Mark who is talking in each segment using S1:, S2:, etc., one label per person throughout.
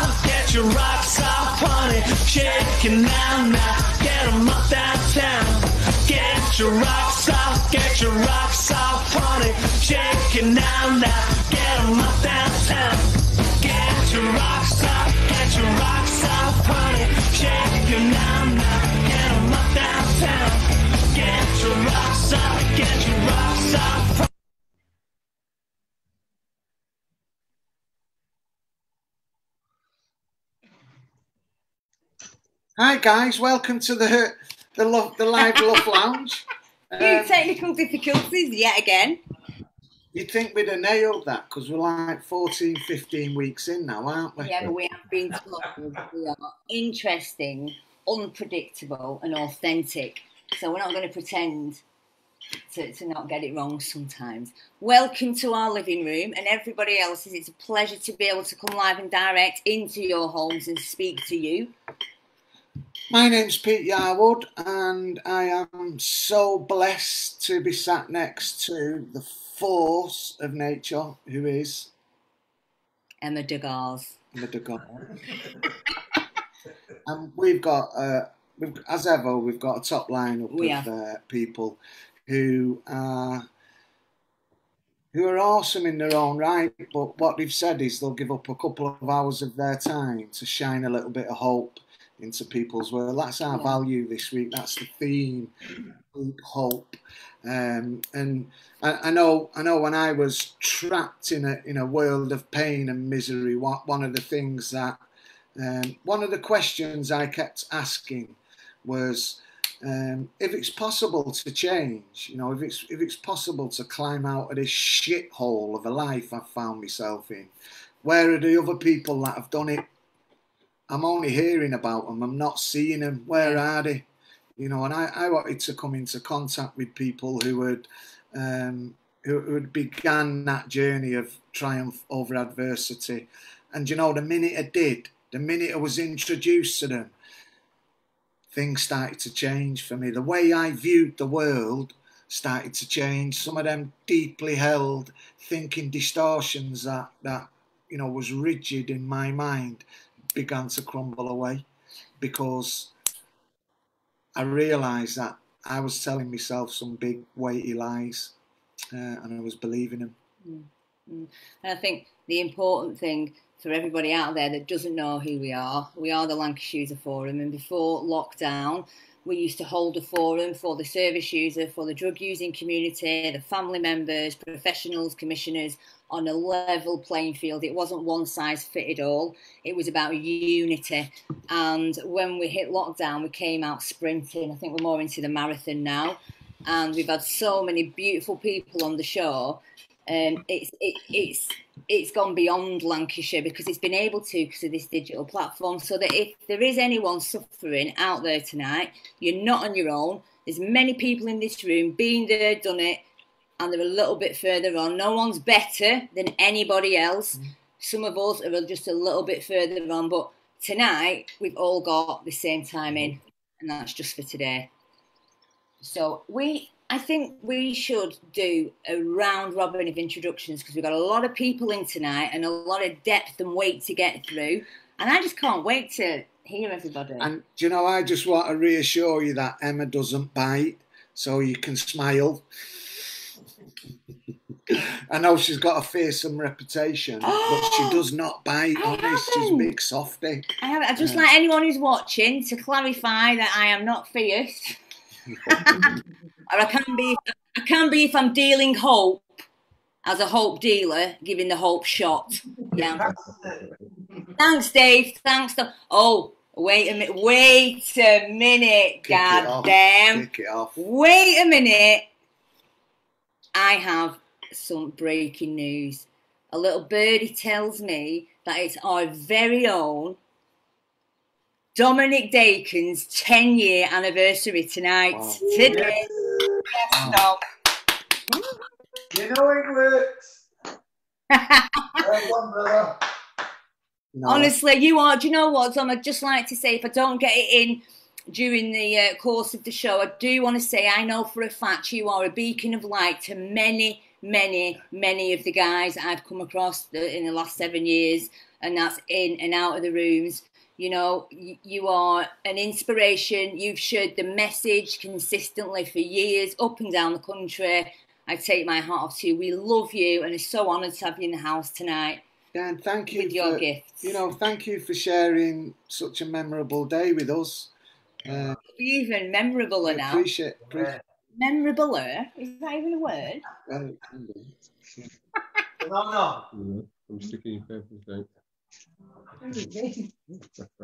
S1: off, get your rocks off, honey. Shaking now, get 'em up downtown. Get your rocks off, get your rocks off, honey. Shaking now, get 'em up downtown. Get your rocks off, get your rocks off, honey. Shaking now, get 'em up downtown. Get your rocks off, get your rocks off.
S2: Hi guys, welcome to the live LUF Lounge.
S3: New technical difficulties yet again.
S2: You'd think we'd have nailed that because we're like 14, 15 weeks in now, aren't we?
S3: Yeah, but we have been told we are interesting, unpredictable and authentic. So we're not going to pretend to not get it wrong sometimes. Welcome to our living room and everybody else's. It's a pleasure to be able to come live and direct into your homes and speak to you.
S2: My name's Pete Yarwood and I am so blessed to be sat next to the force of nature who is
S3: Emma Daggers.
S2: And we've got, as ever, we've got a top lineup of people who are awesome in their own right, but what they've said is they'll give up a couple of hours of their time to shine a little bit of hope into people's world. That's our value this week. That's the theme, hope. And I know when I was trapped in a world of pain and misery, one of the things that one of the questions I kept asking was if it's possible to change, you know, if it's possible to climb out of this shithole of a life I've found myself in, where are the other people that have done it? I'm only hearing about them. I'm not seeing them. Where are they? You know, and I wanted to come into contact with people who had began that journey of triumph over adversity. And, you know, the minute I did, the minute I was introduced to them, things started to change for me. The way I viewed the world started to change. Some of them deeply held thinking distortions that you know, was rigid in my mind began to crumble away because I realised that I was telling myself some big weighty lies and I was believing them.
S3: And I think the important thing for everybody out there that doesn't know who we are the Lancashire User Forum, and before lockdown we used to hold a forum for the service user, for the drug using community, the family members, professionals, commissioners, on a level playing field. It wasn't one size fitted all. It was about unity. And when we hit lockdown, we came out sprinting. I think we're more into the marathon now. And we've had so many beautiful people on the show. It's gone beyond Lancashire because it's been able to because of this digital platform, so that if there is anyone suffering out there tonight, you're not on your own. There's many people in this room, been there, done it, and they're a little bit further on. No one's better than anybody else. Some of us are just a little bit further on, but tonight we've all got the same time in, and that's just for today. So I think we should do a round robin of introductions because we've got a lot of people in tonight and a lot of depth and weight to get through. And I just can't wait to hear everybody. And,
S2: do you know, I just want to reassure you that Emma doesn't bite, so you can smile. I know she's got a fearsome reputation, but she does not bite. Honest, she's a big softie.
S3: I'd just like anyone who's watching to clarify that I am not fierce. Or I can be if I'm dealing hope as a hope dealer, giving the hope shot. Yeah. Thanks, Dave. Thanks. Oh, wait a minute. God damn.
S2: Kick it off.
S3: Wait a minute. I have some breaking news. A little birdie tells me that it's our very own Dominic Dakin's 10-year anniversary tonight.
S2: Wow.
S3: Today. Yes, Dom.
S4: You know it works. Well done, brother.
S2: No.
S3: Honestly, you are. Do you know what, Dom? I'd just like to say, if I don't get it in during the course of the show, I do want to say I know for a fact you are a beacon of light to many of the guys I've come across in the last 7 years. and that's in and out of the rooms. You know, you are an inspiration. You've shared the message consistently for years up and down the country. I take my hat off to you. We love you and are so honoured to have you in the house tonight.
S2: Yeah, and thank you
S3: with your gifts.
S2: You know, thank you for sharing such a memorable day with us.
S3: Even memorable now.
S2: Appreciate.
S3: Memorable-er? Is that even a word?
S4: No.
S5: I'm sticking your paper.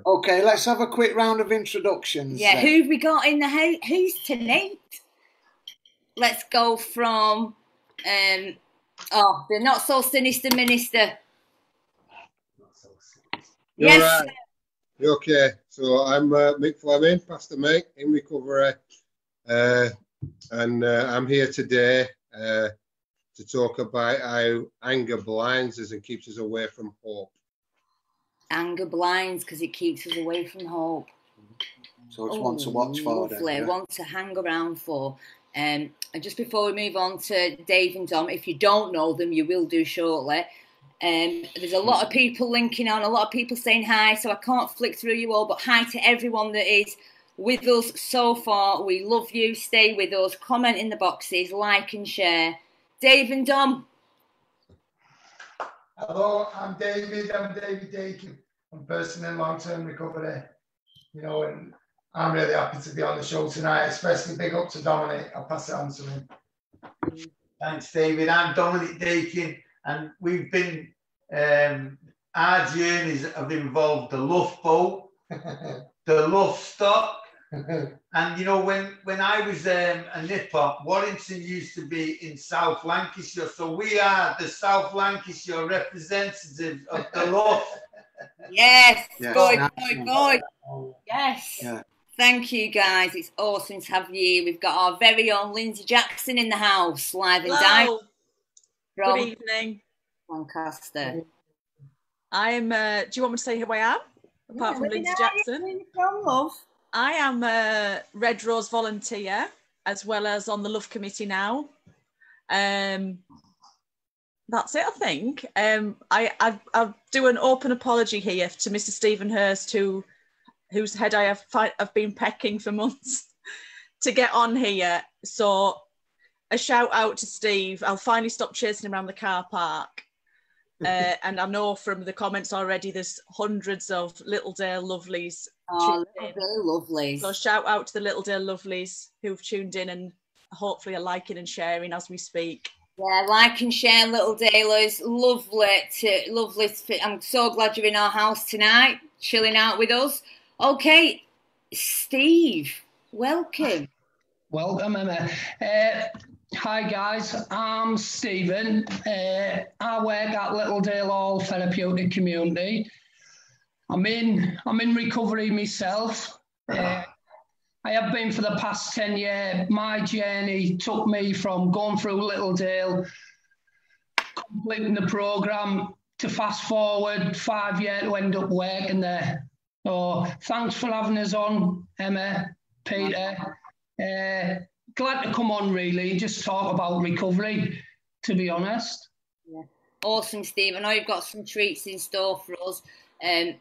S2: Okay, let's have a quick round of introductions.
S3: Yeah, who've we got in the house? Who's tonight? Let's go from the not so sinister minister.
S5: You're
S3: yes.
S5: right. Okay, so I'm Mick Fleming, Pastor Mick, in recovery, and I'm here today to talk about how anger blinds us and keeps us away from hope.
S3: Anger blinds because it keeps us away from hope.
S2: So it's one to watch for.
S3: Lovely, one to hang around for. And just before we move on to Dave and Dom, if you don't know them, you will do shortly. There's a lot of people linking on, a lot of people saying hi, so I can't flick through you all, but hi to everyone that is with us so far. We love you. Stay with us. Comment in the boxes, like and share. Dave and Dom.
S4: Hello, I'm David. I'm David Dakin. I'm person in long-term recovery. You know, and I'm really happy to be on the show tonight, especially big up to Dominic. I'll pass it on to him.
S6: Thanks, David. I'm Dominic Dakin, and we've been, our journeys have involved the LUF boat, the LUF stock, and you know, when I was a nipper, Warrington used to be in South Lancashire, so we are the South Lancashire representative of the LUF.
S3: Yes,
S2: yes.
S3: Good. Yes.
S2: Yeah.
S3: Thank you, guys. It's awesome to have you. We've got our very own Lindsay Jackson in the house, live and direct.
S7: Good evening.
S3: Lancaster.
S7: I'm, do you want me to say who I am? Apart from Lindsay Jackson? I am a Red Rose volunteer, as well as on the LUF committee now. That's it, I think. I'll do an open apology here to Mr. Stephen Hurst, whose head I have been pecking for months to get on here. So a shout out to Steve. I'll finally stop chasing him around the car park. And I know from the comments already, there's hundreds of Littledale lovelies.
S3: Oh, Littledale lovelies.
S7: So shout out to the Littledale lovelies who've tuned in and hopefully are liking and sharing as we speak.
S3: Yeah, like and share, Littledalers. Lovely. I'm so glad you're in our house tonight, chilling out with us. Okay, Steve, welcome.
S8: Welcome, Emma. Hi guys, I'm Stephen. I work at Littledale Hall Therapeutic Community. I'm in recovery myself. I have been for the past 10 years. My journey took me from going through Littledale, completing the programme, to fast forward 5 years to end up working there. So thanks for having us on, Emma, Peter. Glad to come on, really, just talk about recovery, to be honest.
S3: Yeah. Awesome, Steve. I know you've got some treats in store for us. And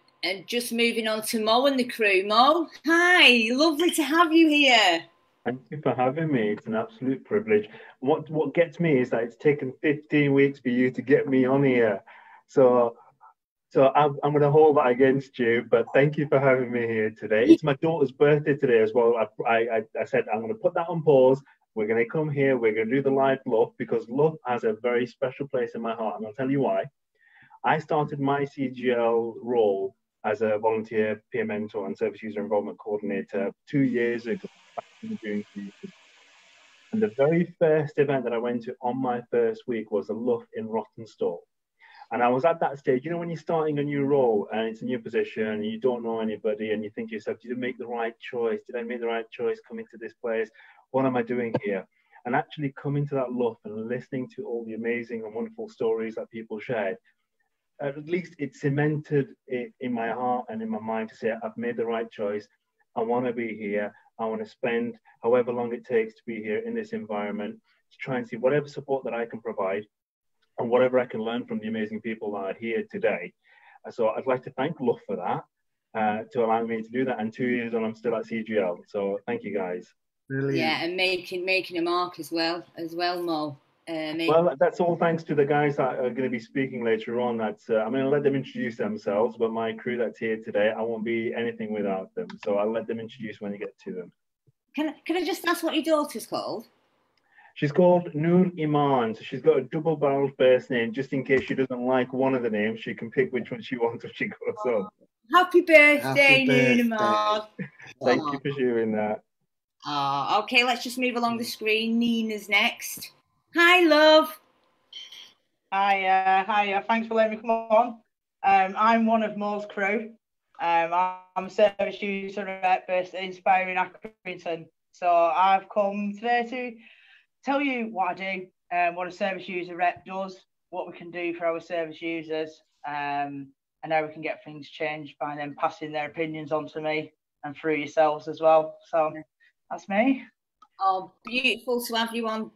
S3: just moving on to Mo and the crew. Mo, hi, lovely to have you here.
S9: Thank you for having me. It's an absolute privilege. What gets me is that it's taken 15 weeks for you to get me on here. So I'm going to hold that against you, but thank you for having me here today. It's my daughter's birthday today as well. I said I'm going to put that on pause. We're going to come here. We're going to do the live LUF because LUF has a very special place in my heart. And I'll tell you why. I started my CGL role as a volunteer peer mentor and service user involvement coordinator 2 years ago, back in June. And the very first event that I went to on my first week was the LUF in Rottenstall. And I was at that stage, you know, when you're starting a new role and it's a new position and you don't know anybody and you think to yourself, did I make the right choice? Did I make the right choice coming to this place? What am I doing here? And actually coming to that LUF and listening to all the amazing and wonderful stories that people shared, at least it cemented it in my heart and in my mind to say, I've made the right choice. I want to be here. I want to spend however long it takes to be here in this environment to try and see whatever support that I can provide and whatever I can learn from the amazing people that are here today. So I'd like to thank LUF for that, to allow me to do that. And 2 years on, I'm still at CGL. So thank you, guys.
S2: Brilliant.
S3: Yeah, and making a mark as well, Mo.
S9: Well, that's all thanks to the guys that are going to be speaking later on. That's I'm going to let them introduce themselves, but my crew that's here today, I won't be anything without them. So I'll let them introduce when you get to them.
S3: Can I just ask what your daughter's called?
S9: She's called Noor Iman. So she's got a double-barreled first name, just in case she doesn't like one of the names. She can pick which one she wants if she goes up.
S3: Happy birthday,
S2: Happy
S3: Noor
S2: birthday.
S3: Iman.
S9: Thank you for sharing that.
S3: Oh, okay, let's just move along the screen. Nina's next. Hi, love.
S10: Hi, thanks for letting me come on. I'm one of Mo's crew. I'm a service user rep based in Inspiring Accrington. So I've come today to tell you what I do, what a service user rep does, what we can do for our service users, and how we can get things changed by them passing their opinions on to me and through yourselves as well. So that's me.
S3: Oh, beautiful to have you on.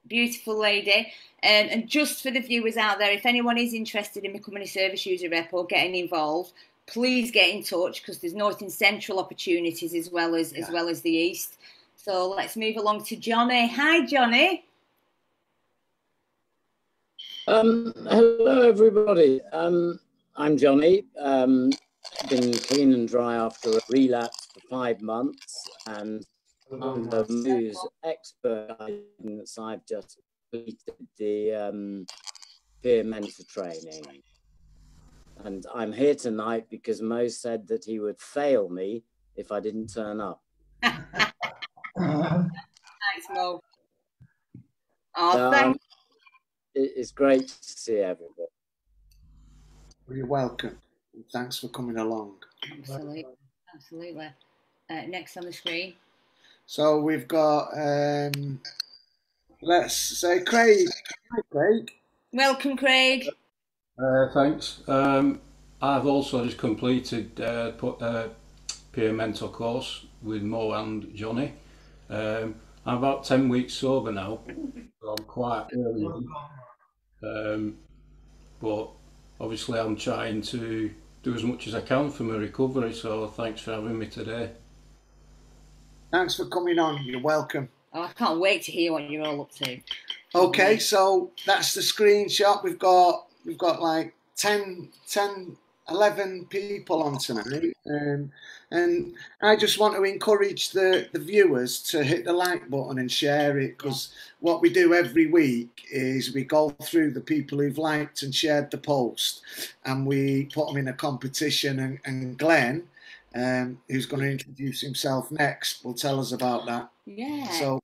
S3: Beautiful lady. And just for the viewers out there, if anyone is interested in becoming a service user rep or getting involved, please get in touch, because there's north and central opportunities as well as the east. So let's move along to Johnny. Hi, Johnny.
S11: Hello, everybody. I'm Johnny. Been clean and dry after a relapse for 5 months, and under Moo's expert guidance, I've just completed the peer mentor training. And I'm here tonight because Mo said that he would fail me if I didn't turn up.
S3: Thanks, Mo. Oh, thanks.
S11: It's great to see everybody.
S2: You're welcome. Thanks for coming along.
S3: Absolutely. Next on the screen.
S2: So we've got, let's say Craig. Hi, Craig.
S3: Welcome, Craig.
S12: Thanks. I've also just completed peer mentor course with Mo and Johnny. I'm about 10 weeks sober now, so I'm quite early in. But obviously I'm trying to do as much as I can for my recovery, so thanks for having me today.
S2: Thanks for coming on. You're welcome.
S3: Oh, I can't wait to hear what you're all up to.
S2: Okay, so that's the screenshot. We've got like 11 people on tonight. And I just want to encourage the viewers to hit the like button and share it, because what we do every week is we go through the people who've liked and shared the post, and we put them in a competition, and Glenn, who's going to introduce himself next, will tell us about that.
S3: Yeah.
S2: So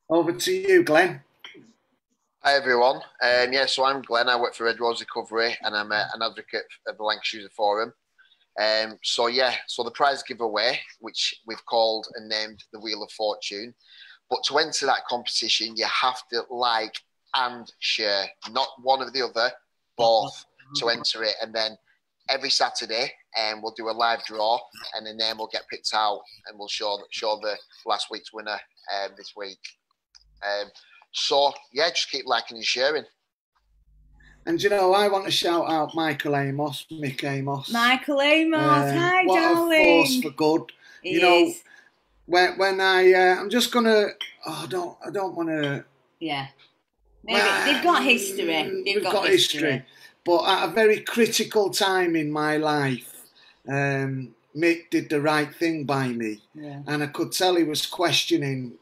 S2: over to you, Glenn.
S13: Hi everyone. So I'm Glenn. I work for Red Rose Recovery, and I'm an advocate of the Lancashire User Forum. So the prize giveaway, which we've called and named the Wheel of Fortune. But to enter that competition, you have to like and share, not one or the other, both, to enter it. And then every Saturday, we'll do a live draw, and the name will get picked out, and we'll show the last week's winner this week. Just keep liking and sharing.
S2: And I want to shout out Michael Amos, Mick Amos.
S3: Michael Amos, hi,
S2: what
S3: darling.
S2: What a force for good.
S3: He
S2: when I'm just gonna. Oh, I don't want to.
S3: Yeah. Maybe they've got history. They've got history.
S2: But at a very critical time in my life, Mick did the right thing by me, and I could tell he was questioning,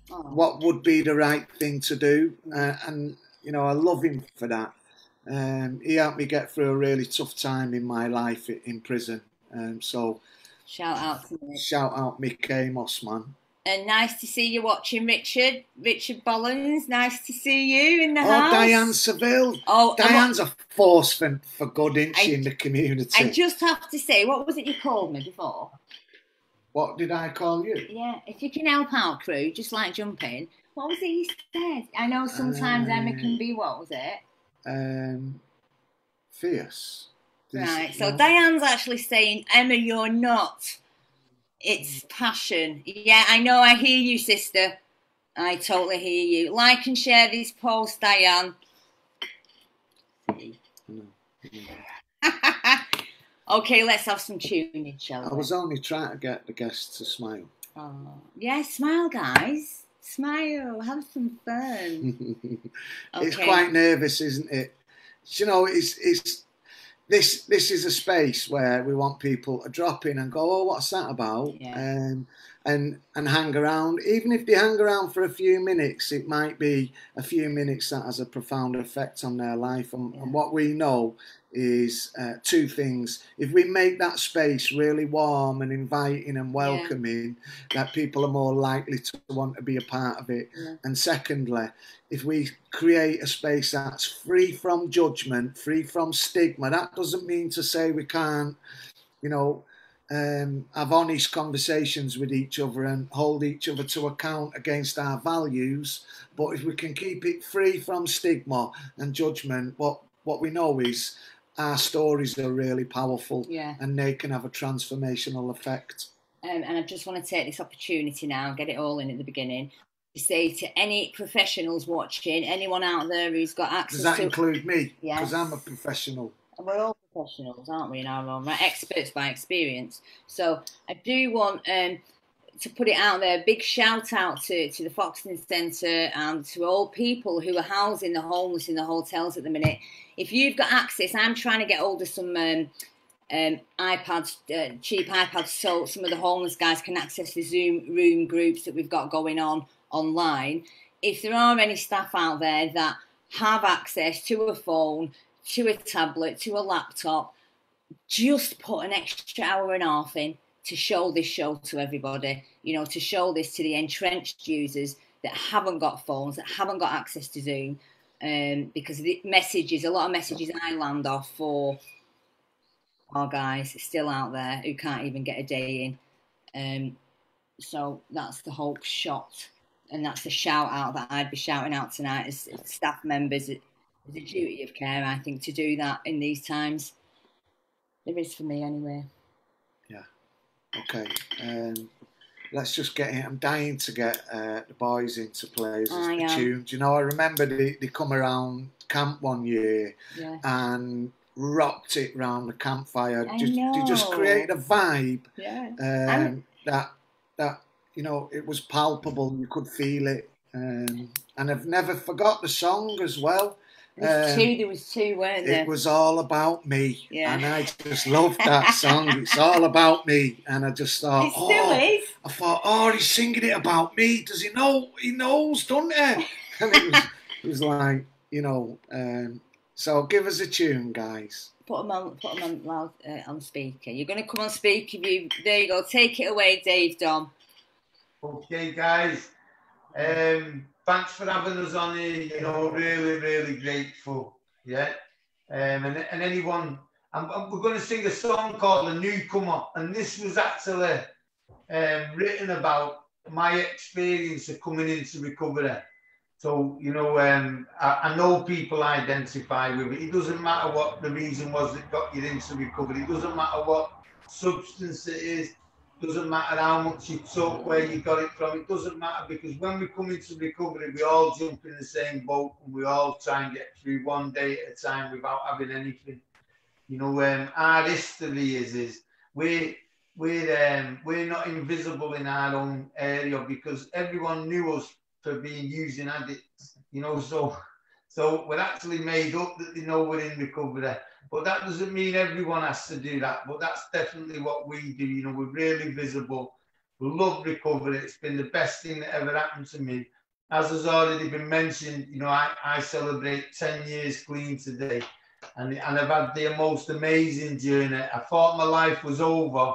S2: what would be the right thing to do, and I love him for that. He helped me get through a really tough time in my life in prison. So
S3: shout out to Mick.
S2: Shout out Mick Amos, man.
S3: And nice to see you watching, Richard Bollins. Nice to see you in the house.
S2: Diane Seville. Diane's a force for good, isn't she, in the community?
S3: I just have to say, what was it you called me before?
S2: What did I call you?
S3: Yeah, if you can help out, crew, just like jump in. What was it you said? I know sometimes Emma can be, what was it?
S2: Fierce.
S3: Right, so Diane's actually saying, Emma, you're not. It's passion. Yeah, I know, I hear you, sister. I totally hear you. Like and share this post, Diane.
S2: And
S3: Okay, let's have some tuning, shall we?
S2: I was only trying to get the guests to smile.
S3: Oh, yeah, smile, guys. Smile. Have some fun.
S2: It's quite nervous, isn't it? You know, it's this is a space where we want people to drop in and go, oh, what's that about?
S3: Yeah.
S2: And hang around. Even if they hang around for a few minutes, it might be a few minutes that has a profound effect on their life. And what we know is two things. If we make that space really warm and inviting and welcoming, that people are more likely to want to be a part of it.
S3: Yeah.
S2: And secondly, if we create a space that's free from judgment, free from stigma, that doesn't mean to say we can't, you know, have honest conversations with each other and hold each other to account against our values. But if we can keep it free from stigma and judgment, what we know is our stories are really powerful, and they can have a transformational effect.
S3: And I just want to take this opportunity now and get it all in at the beginning to say to any professionals watching, anyone out there who's got access to...
S2: Does that include me?
S3: Yes.
S2: Because I'm a professional.
S3: We're all professionals, aren't we, in our own right? Experts by experience. So I do want to put it out there, big shout out to the Foxton Centre and to all people who are housing the homeless in the hotels at the minute. If you've got access, I'm trying to get hold of some iPads, cheap iPads, so some of the homeless guys can access the Zoom room groups that we've got going on online. If there are any staff out there that have access to a phone, to a tablet, to a laptop, just put an extra hour and a half in to show this show to everybody, you know, to show this to the entrenched users that haven't got phones, that haven't got access to Zoom, because the messages, a lot of messages I land off for our guys still out there who can't even get a day in. So that's the whole shot, and that's the shout out that I'd be shouting out tonight as staff members. It's a duty of care, I think, to do that in these times. There is for me anyway.
S2: Yeah. Okay. Let's just get in. I'm dying to get the boys into plays as the tunes. You know, I remember they come around camp one year and rocked it round the campfire. They just created a vibe that you know, it was palpable. You could feel it. And I've never forgot the song as well.
S3: There was two, weren't there?
S2: It was all about me, and I just loved that song. It's all about me, and I just thought,
S3: it still is.
S2: I thought, oh, he's singing it about me. Does he know? He knows, doesn't he? And it was like, you know. So give us a tune, guys.
S3: Put them on loud on speaker. You're going to come on speaker. There you go. Take it away, Dave Dom.
S6: Okay, guys. Thanks for having us on here, you know, really, really grateful, yeah. And anyone, we're going to sing a song called The Newcomer, and this was actually written about my experience of coming into recovery. So, you know, I know people identify with it. It doesn't matter what the reason was that got you into recovery. It doesn't matter what substance it is. Doesn't matter how much you took, where you got it from. It doesn't matter, because when we come into recovery, we all jump in the same boat and we all try and get through one day at a time without having anything. You know, our history is we're not invisible in our own area, because everyone knew us for being using addicts. You know, so we're actually made up that they know we're in recovery. But that doesn't mean everyone has to do that. But that's definitely what we do. You know, we're really visible. We love recovery. It's been the best thing that ever happened to me. As has already been mentioned, you know, I celebrate 10 years clean today. And I've had the most amazing journey. I thought my life was over,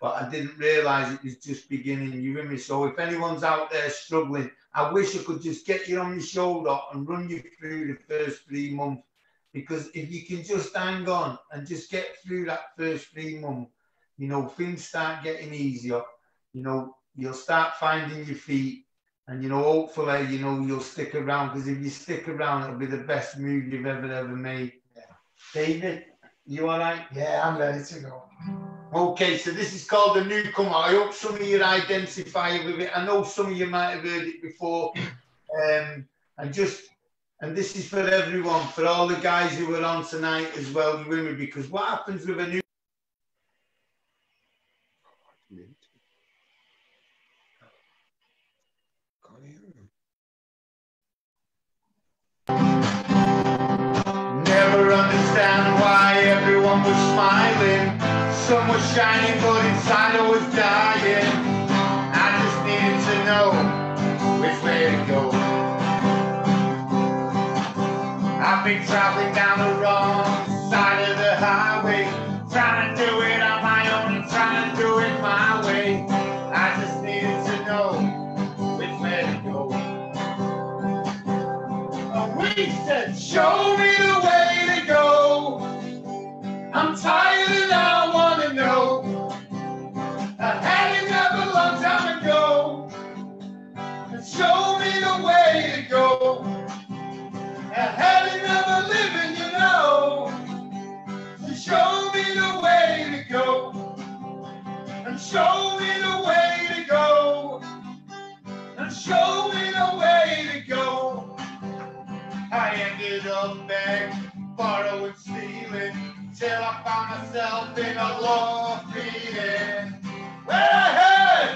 S6: but I didn't realise it was just beginning. You hear me? So if anyone's out there struggling, I wish I could just get you on my shoulder and run you through the first 3 months. Because if you can just hang on and just get through that first 3 months, you know, things start getting easier. You know, you'll start finding your feet, and, you know, hopefully, you know, you'll stick around, because if you stick around, it'll be the best move you've ever made. Yeah. David, you all right?
S4: Yeah, I'm ready to go.
S6: Okay, so this is called The Newcomer. I hope some of you identify with it. I know some of you might have heard it before. And just And this is for everyone, for all the guys who were on tonight as well, you with me, because what happens with a new... Never understand why everyone was smiling. Sun was shining, but inside I was dying. I just needed to know which way to go. I've been traveling down the wrong side of the highway, trying to do it on my own and trying to do it my way. I just needed to know which way to go. And we said, show me the way to go. I'm tired and I want to know. I had enough a long time ago. And show me the way to go. I had enough of living, you know. So show me the way to go. And show me the way to go. And show me the way to go. I ended up begging, borrowing, stealing, till I found myself in a low feeling. Where I heard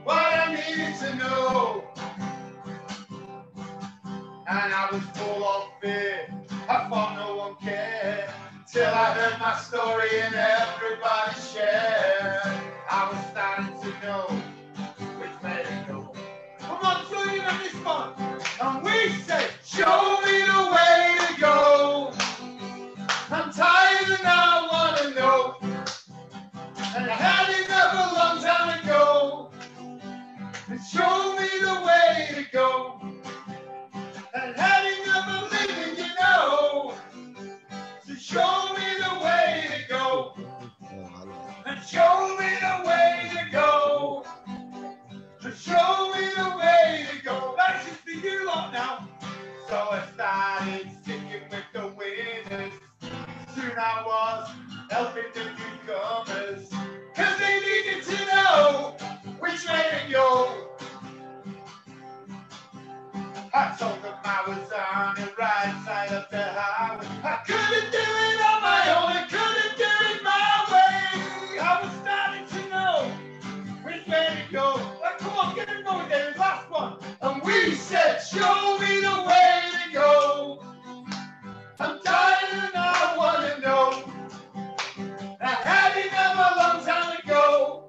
S6: what I needed to know. And I was full of fear, I thought no one cared, till I heard my story and everybody shared. I was starting to know which way to go. Come on, Julian, on this one. And we say, show me the way to go. I'm tired and I want to know. And I had enough a long time ago. And show me the way to go. And had enough of living, you know. So show me the way to go. And show me the way to go. And show me the way to go. That's just for you lot now. So I started sticking with the winners. Soon I was helping the newcomers, cause they needed to know which way to go. I told them I was on the right side of the highway. I couldn't do it on my own, I couldn't do it my way. I was starting to know which way to go. Like, come on, get it going, David, last one. And we said, show me the way to go. I'm tired and I want to know. I had enough a long time ago.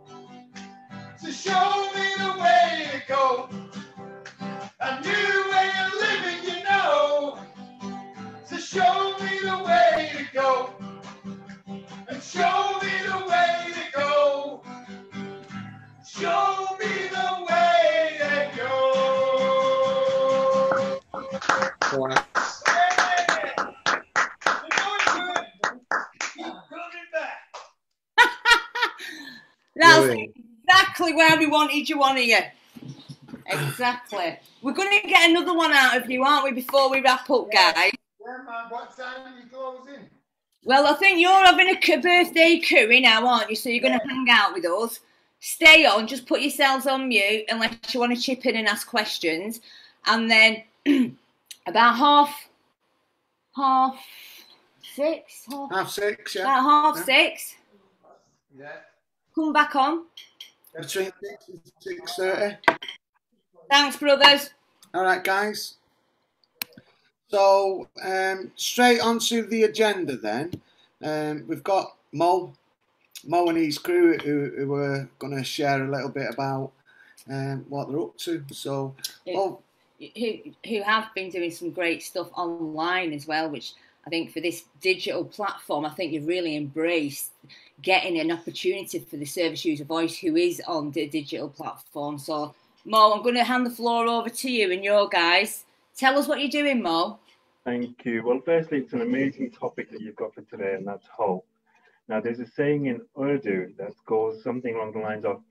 S6: So show me the way to go. A new way of living, you know. So show me the way to go. And show me the way to go. Show me the way to go.
S2: Wow.
S3: That's exactly where we wanted you on here. Exactly. We're going to get another one out of you, aren't we, before we wrap up, guys?
S6: Yeah, man, what time are you closing?
S3: Well, I think you're having a birthday curry now, aren't you? So you're going to hang out with us. Stay on, just put yourselves on mute unless you want to chip in and ask questions. And then about half six, yeah. About half six.
S6: Yeah.
S3: Come back on.
S2: Between 6 and 6:30.
S3: Thanks, brothers.
S2: All right, guys. So straight onto the agenda then. We've got Mo and his crew who are going to share a little bit about what they're up to. So,
S3: who have been doing some great stuff online as well, which I think for this digital platform, I think you've really embraced getting an opportunity for the service user voice who is on the digital platform. So, Mo, I'm going to hand the floor over to you and your guys. Tell us what you're doing, Mo.
S9: Thank you. Well, firstly, it's an amazing topic that you've got for today, and that's hope. Now, there's a saying in Urdu that goes something along the lines of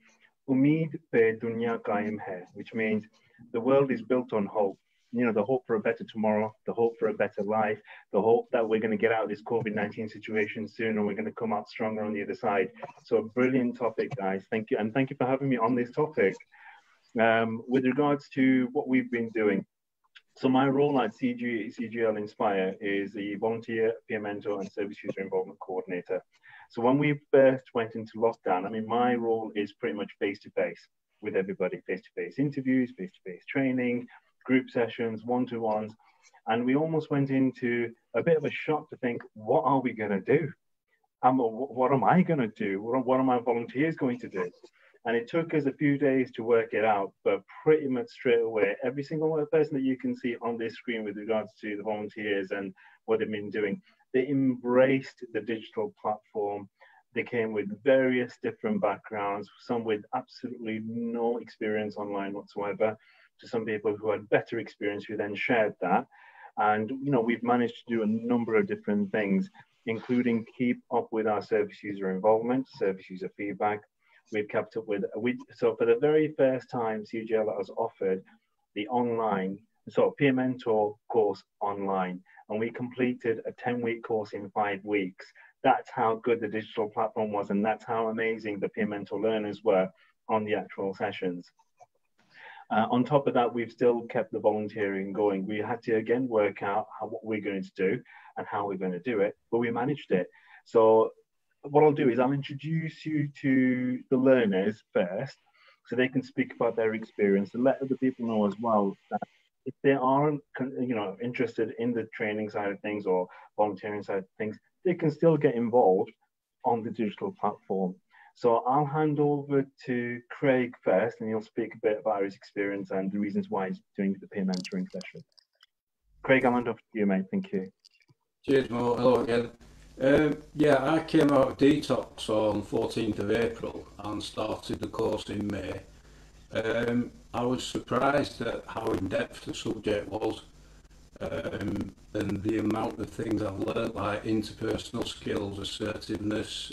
S9: "Umeed pe dunya qaim hai," which means the world is built on hope. You know, the hope for a better tomorrow, the hope for a better life, the hope that we're going to get out of this COVID-19 situation soon and we're going to come out stronger on the other side. So a brilliant topic, guys. Thank you. And thank you for having me on this topic. With regards to what we've been doing, So my role at CGL Inspire is the volunteer, peer mentor, and service user involvement coordinator. So when we first went into lockdown, I mean, my role is pretty much face-to-face with everybody, face-to-face interviews, face-to-face training, group sessions, one-to-ones. And we almost went into a bit of a shock to think, what are we going to do? What am I going to do? What are my volunteers going to do? And it took us a few days to work it out, but pretty much straight away, every single person that you can see on this screen with regards to the volunteers and what they've been doing, they embraced the digital platform. They came with various different backgrounds, some with absolutely no experience online whatsoever, to some people who had better experience who then shared that. And, you know, we've managed to do a number of different things, including keep up with our service user involvement, service user feedback. We've kept up with, so for the very first time, CGL has offered the online, so peer mentor course online, and we completed a 10-week course in 5 weeks. That's how good the digital platform was, and that's how amazing the peer mentor learners were on the actual sessions. On top of that, we've still kept the volunteering going. We had to, again, work out what we're going to do and how we're going to do it, but we managed it. So what I'll do is I'll introduce you to the learners first, so they can speak about their experience and let other people know as well that if they aren't, you know, interested in the training side of things or volunteering side of things, they can still get involved on the digital platform. So I'll hand over to Craig first, and he'll speak a bit about his experience and the reasons why he's doing the peer mentoring session. Craig, I'll hand over to you, mate. Thank you.
S12: Cheers, Mo. Hello again. Yeah, I came out of detox on 14th of April and started the course in May. I was surprised at how in-depth the subject was, and the amount of things I've learned, like interpersonal skills, assertiveness,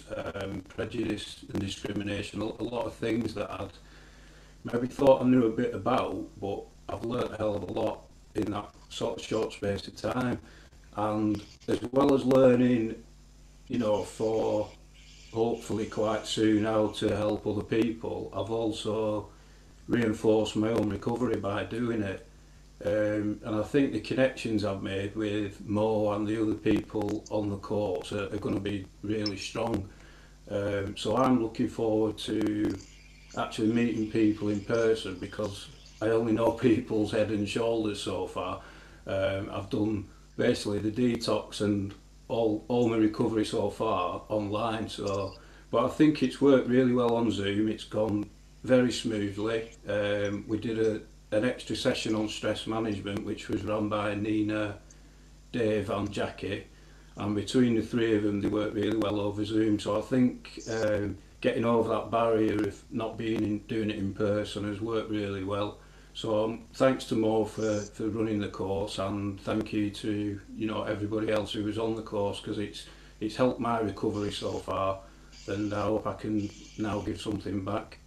S12: prejudice and discrimination, a lot of things that I'd maybe thought I knew a bit about, but I've learned a hell of a lot in that sort of short space of time. And as well as learning, you know, for hopefully quite soon how to help other people, I've also reinforced my own recovery by doing it. And I think the connections I've made with Mo and the other people on the course are going to be really strong. So I'm looking forward to actually meeting people in person, because I only know people's head and shoulders so far. I've done basically the detox and all my recovery so far online, so but I think it's worked really well on Zoom. It's gone very smoothly. We did an extra session on stress management, which was run by Nina, Dave and Jackie, and between the three of them they worked really well over Zoom. So I think getting over that barrier of not doing it in person has worked really well. So thanks to Mo for running the course, and thank you to, you know, everybody else who was on the course, because it's helped my recovery so far, and I hope I can now give something back.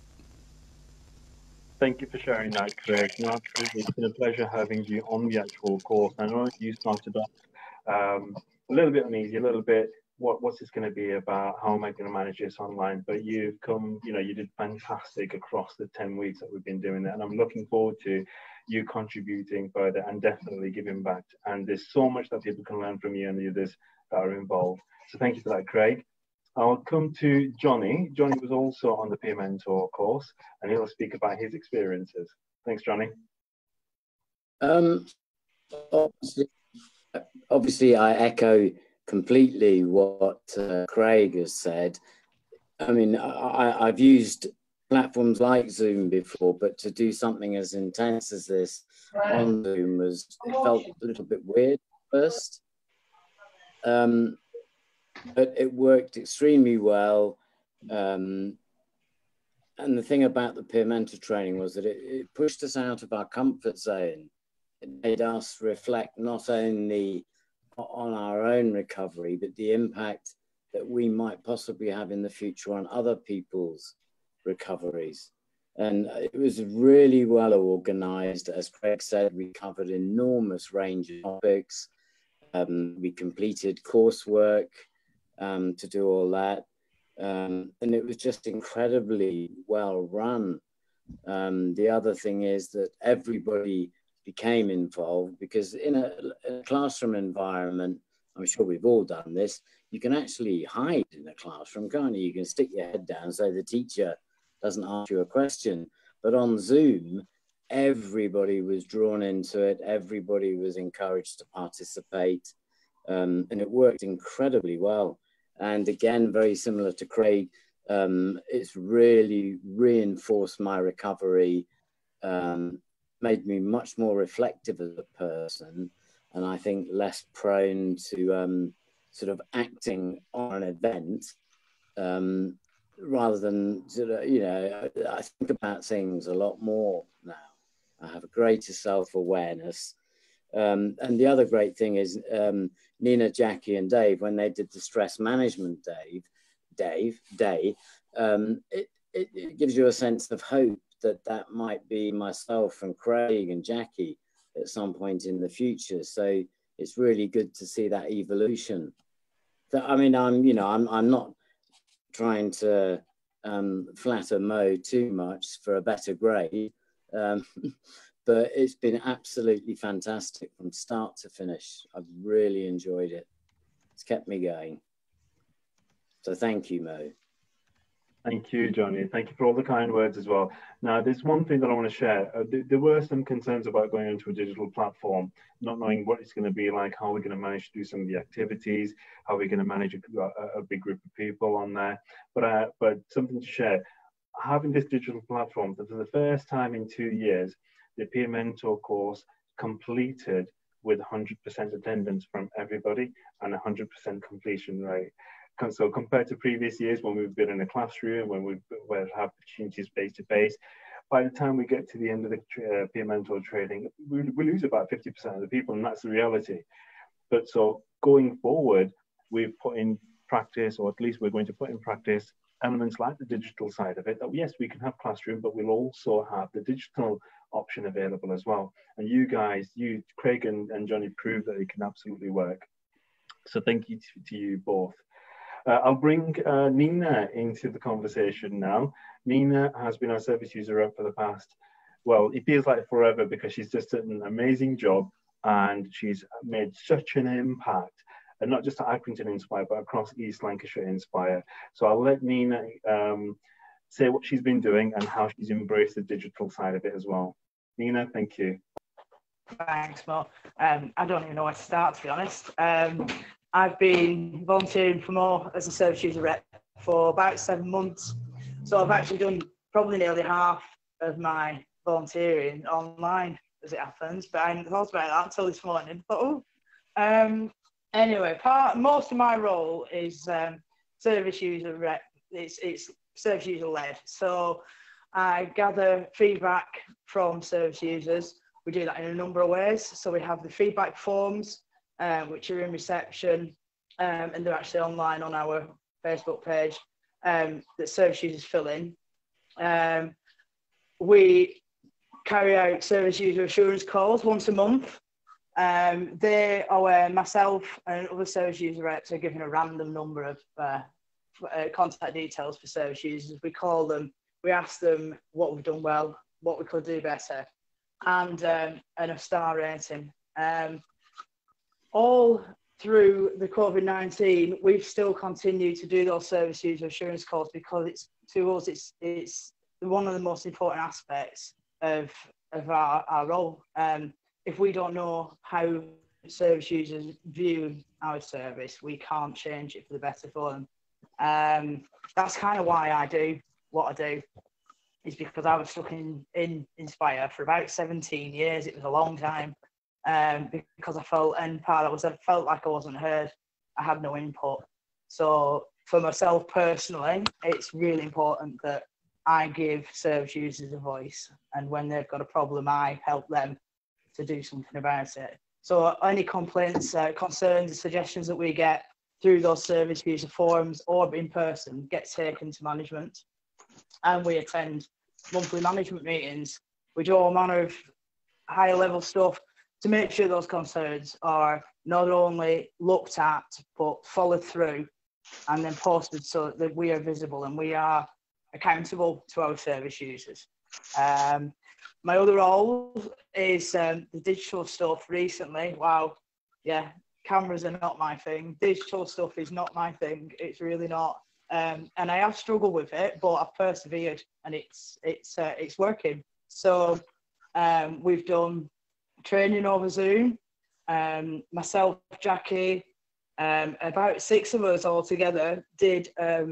S9: Thank you for sharing that, Craig. No, absolutely. It's been a pleasure having you on the actual course. I know you started off a little bit uneasy, a little bit, what's this going to be about? How am I going to manage this online? But you've come, you know, you did fantastic across the 10 weeks that we've been doing that. And I'm looking forward to you contributing further and definitely giving back. And there's so much that people can learn from you and the others that are involved. So thank you for that, Craig. I'll come to Johnny. Johnny was also on the peer mentor course, and he'll speak about his experiences. Thanks, Johnny.
S11: Obviously, I echo completely what Craig has said. I mean, I've used platforms like Zoom before, but to do something as intense as this on Zoom it felt a little bit weird first. But it worked extremely well. And the thing about the peer mentor training was that it pushed us out of our comfort zone. It made us reflect not only on our own recovery, but the impact that we might possibly have in the future on other people's recoveries. And it was really well organized. As Craig said, we covered an enormous range of topics. We completed coursework to do all that. And it was just incredibly well run. The other thing is that everybody became involved, because in a classroom environment, I'm sure we've all done this, you can actually hide in a classroom, can't you? You can stick your head down so the teacher doesn't ask you a question. But on Zoom, everybody was drawn into it. Everybody was encouraged to participate. And it worked incredibly well. And again, very similar to Craig, it's really reinforced my recovery, made me much more reflective as a person, and I think less prone to sort of acting on an event, rather than sort of, you know, I think about things a lot more now. I have a greater self-awareness. And the other great thing is Nina, Jackie and Dave, when they did the stress management day, it gives you a sense of hope that might be myself and Craig and Jackie at some point in the future. So it's really good to see that evolution. I mean, I'm not trying to flatter Mo too much for a better grade, but it's been absolutely fantastic from start to finish. I've really enjoyed it. It's kept me going. So thank you, Mo.
S9: Thank you, Johnny. Thank you for all the kind words as well. Now, there's one thing that I want to share. There were some concerns about going into a digital platform, not knowing what it's going to be like, how we're going to manage to do some of the activities, how we're going to manage a big group of people on there. But something to share. Having this digital platform, for the first time in 2 years, the peer mentor course completed with 100% attendance from everybody and 100% completion rate. So compared to previous years when we've been in a classroom, when we've had opportunities face-to-face, by the time we get to the end of the peer mentor training, we lose about 50% of the people, and that's the reality. But so going forward, we've put in practice, or at least we're going to put in practice, elements like the digital side of it, that yes, we can have classroom, but we'll also have the digital option available as well. And you guys, Craig and Johnny, proved that it can absolutely work. So thank you to you both. I'll bring Nina into the conversation now. Nina has been our service user rep for the past, well, it feels like forever, because she's just done an amazing job and she's made such an impact, and not just at Accrington Inspire, but across East Lancashire Inspire. So I'll let Nina say what she's been doing and how she's embraced the digital side of it as well. Nina, thank you.
S10: Thanks, Mo. I don't even know where to start, to be honest. I've been volunteering for more as a service user rep for about 7 months. So I've actually done probably nearly half of my volunteering online, as it happens. But I hadn't thought about that until this morning. But, anyway, most of my role is service user rep. It's service user led. So I gather feedback from service users. We do that in a number of ways. So we have the feedback forms, which are in reception, and they're actually online on our Facebook page, that service users fill in. We carry out service user assurance calls once a month. They are where myself and other service user reps are given a random number of contact details for service users. We call them, we ask them what we've done well, what we could do better, and a star rating. All through the COVID-19, we've still continued to do those service user assurance calls, because it's, to us, it's one of the most important aspects of our role. If we don't know how service users view our service, we can't change it for the better for them. That's kind of why I do what I do, is because I was stuck in Inspire for about 17 years. It was a long time. Because I felt, and part of that was I felt like I wasn't heard. I had no input. So for myself personally, it's really important that I give service users a voice, and when they've got a problem, I help them to do something about it. So any complaints, concerns, and suggestions that we get through those service user forums or in person get taken to management, and we attend monthly management meetings. We do all manner of higher level stuff to make sure those concerns are not only looked at, but followed through and then posted so that we are visible and we are accountable to our service users. My other role is the digital stuff recently. Wow, yeah, cameras are not my thing. Digital stuff is not my thing. It's really not. And I have struggled with it, but I've persevered, and it's working. So we've done training over Zoom. Myself, Jackie, about 6 of us all together did a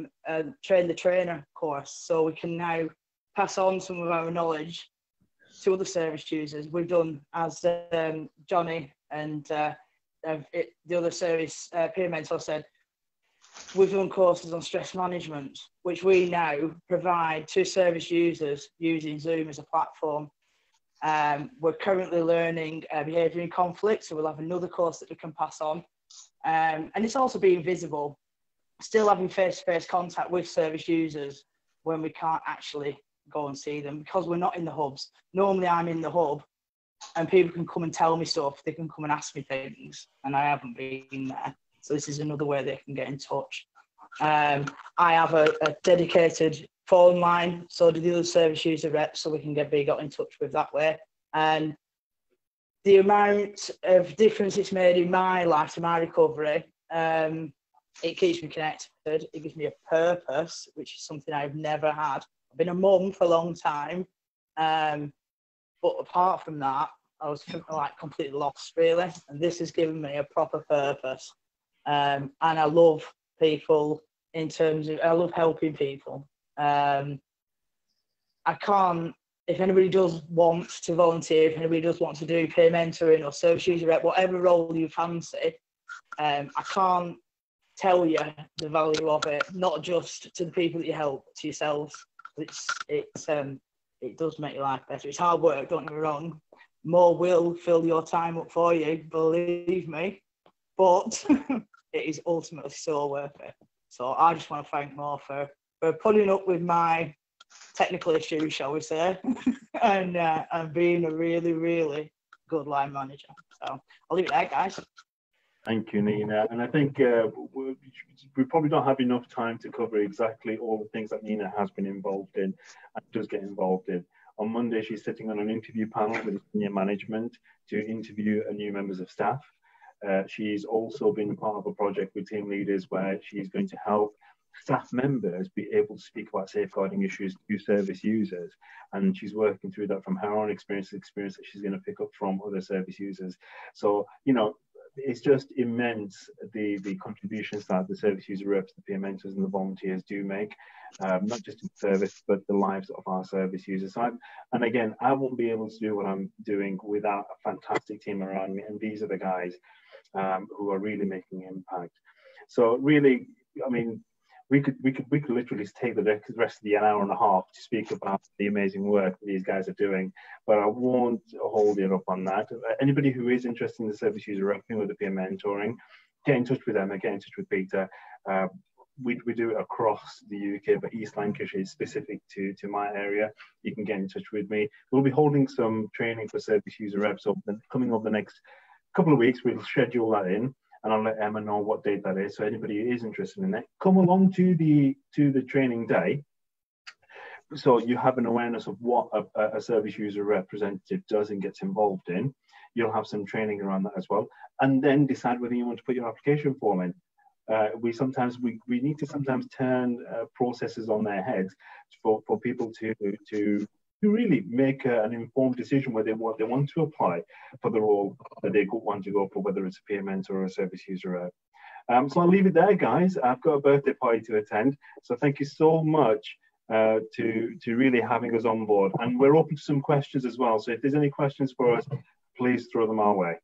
S10: train the trainer course, so we can now pass on some of our knowledge to other service users. We've done, as Johnny and the other service peer mentor said, we've done courses on stress management, which we now provide to service users using Zoom as a platform. We're currently learning behaviour in conflict, so we'll have another course that we can pass on. And it's also being visible, still having face-to-face contact with service users when we can't actually go and see them, because we're not in the hubs. Normally I'm in the hub and people can come and tell me stuff, they can come and ask me things, and I haven't been there. So this is another way they can get in touch. I have a dedicated phone line, so do the other service user reps, so we can be got in touch with that way. And the amount of difference it's made in my life, to my recovery, it keeps me connected. It gives me a purpose, which is something I've never had. I've been a mum for a long time, but apart from that, I was like completely lost, really. And this has given me a proper purpose. And I love people in terms of, I love helping people. I can't, if anybody does want to volunteer, if anybody does want to do peer mentoring or service user rep, whatever role you fancy, I can't tell you the value of it, not just to the people that you help, to yourselves. It does make your life better. It's hard work, don't get me wrong. More will fill your time up for you, believe me, but it is ultimately so worth it. So I just want to thank Mo for putting up with my technical issues, shall we say, and being a really, really good line manager. So I'll leave it there, guys.
S9: Thank you, Nina. And I think we probably don't have enough time to cover exactly all the things that Nina has been involved in and does get involved in. On Monday, she's sitting on an interview panel with senior management to interview new members of staff. She's also been part of a project with team leaders where she's going to help staff members be able to speak about safeguarding issues to service users. And she's working through that from her own experience that she's going to pick up from other service users. So, you know, it's just immense the contributions that the service user reps, the peer mentors and the volunteers do make, not just in service, but the lives of our service users. So and again, I won't be able to do what I'm doing without a fantastic team around me. And these are the guys who are really making an impact. So really, I mean, we could literally take the rest of the hour and a half to speak about the amazing work these guys are doing, but I won't hold it up on that. Anybody who is interested in the service user repping or the peer mentoring, get in touch with them, get in touch with Peter. We do it across the UK, but East Lancashire is specific to my area. You can get in touch with me. We'll be holding some training for service user reps coming up the next couple of weeks. We'll schedule that in, and I'll let Emma know what date that is. So anybody who is interested in it, come along to the training day, so you have an awareness of what a service user representative does and gets involved in. You'll have some training around that as well, and then decide whether you want to put your application form in. We need to sometimes turn processes on their heads for people to really make an informed decision whether they want to apply for the role that they want to go for, whether it's a peer mentor or a service user rep. So I'll leave it there, guys. I've got a birthday party to attend, so thank you so much to really having us on board, and we're open to some questions as well. So if there's any questions for us, please throw them our way.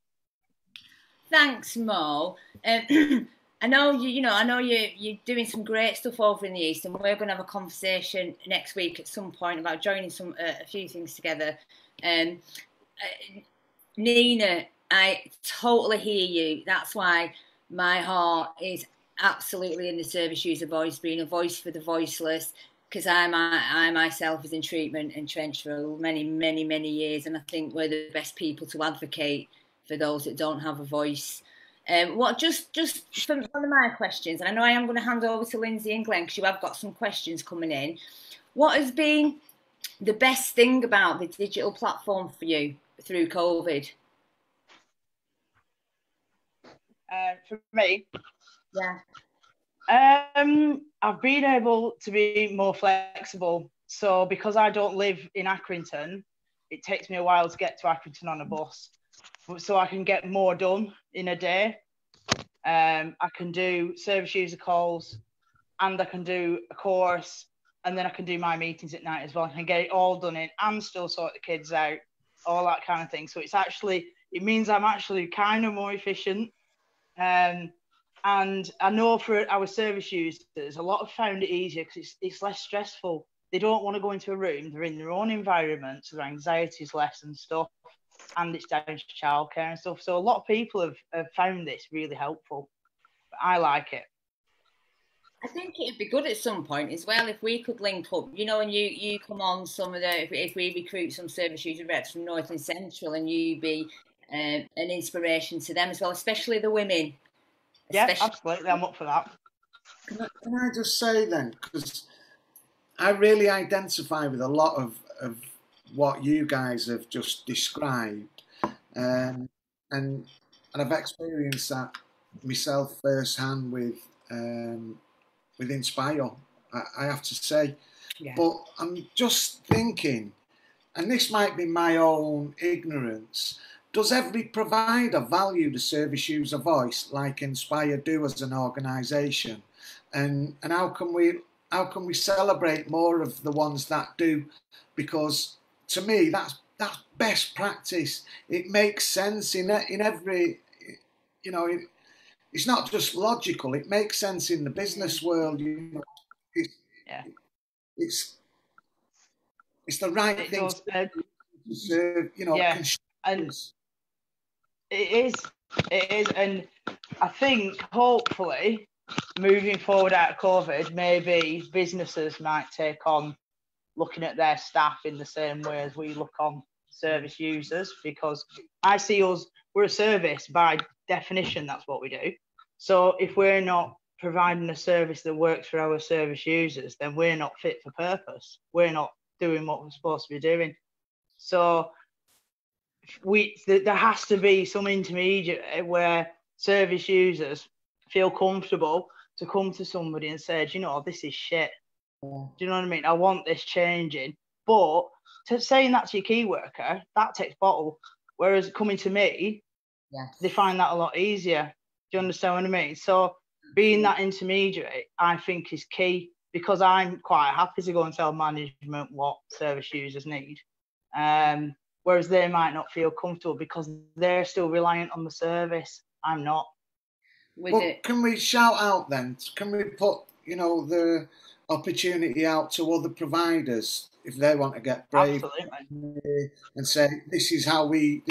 S3: Thanks, Mo. I know you're doing some great stuff over in the East, and we're going to have a conversation next week at some point about joining a few things together. Nina, I totally hear you. That's why my heart is absolutely in the service user voice, being a voice for the voiceless, because I myself was in treatment and entrenched for many, many, many years, and I think we're the best people to advocate for those that don't have a voice. Just from one of my questions, and I know I am going to hand over to Lindsay and Glenn because you have got some questions coming in. What has been the best thing about the digital platform for you through COVID?
S10: For me,
S3: yeah.
S10: I've been able to be more flexible. So because I don't live in Accrington, it takes me a while to get to Accrington on a bus. So I can get more done in a day. I can do service user calls, and I can do a course, and then I can do my meetings at night as well. I can get it all done in and still sort the kids out, all that kind of thing. So it means I'm actually kind of more efficient. And I know for our service users, a lot have found it easier because it's less stressful. They don't want to go into a room. They're in their own environment, so their anxiety is less and stuff. And it's down to childcare and stuff. So a lot of people have found this really helpful. But I like it.
S3: I think it'd be good at some point as well if we could link up, you know, and you come on some of the, if we recruit some service user reps from North and Central, and you be an inspiration to them as well, especially the women.
S10: Yeah, absolutely. I'm up for that.
S2: Can I just say then, because I really identify with a lot of what you guys have just described, and I've experienced that myself firsthand with Inspire, I have to say.
S3: Yeah.
S2: But I'm just thinking, and this might be my own ignorance, does every provider value the service user voice like Inspire do as an organisation? And how can we celebrate more of the ones that do? Because to me, that's best practice. It makes sense in every, you know, it's not just logical. It makes sense in the business world. You know, it's the right thing to serve. You know,
S10: and it is, and I think hopefully moving forward out of COVID, maybe businesses might take on looking at their staff in the same way as we look on service users, because I see us, we're a service by definition, that's what we do. So if we're not providing a service that works for our service users, then we're not fit for purpose. We're not doing what we're supposed to be doing. So there has to be some intermediate where service users feel comfortable to come to somebody and say, you know, this is shit. Do you know what I mean? I want this changing. But saying that to your key worker, that takes bottle. Whereas coming to me, they find that a lot easier. Do you understand what I mean? So being that intermediary, I think, is key, because I'm quite happy to go and tell management what service users need. Whereas they might not feel comfortable because they're still reliant on the service. I'm not.
S2: Well, can we shout out then? Can we put, you know, the opportunity out to other providers if they want to get brave?
S10: Absolutely.
S2: And say this is how we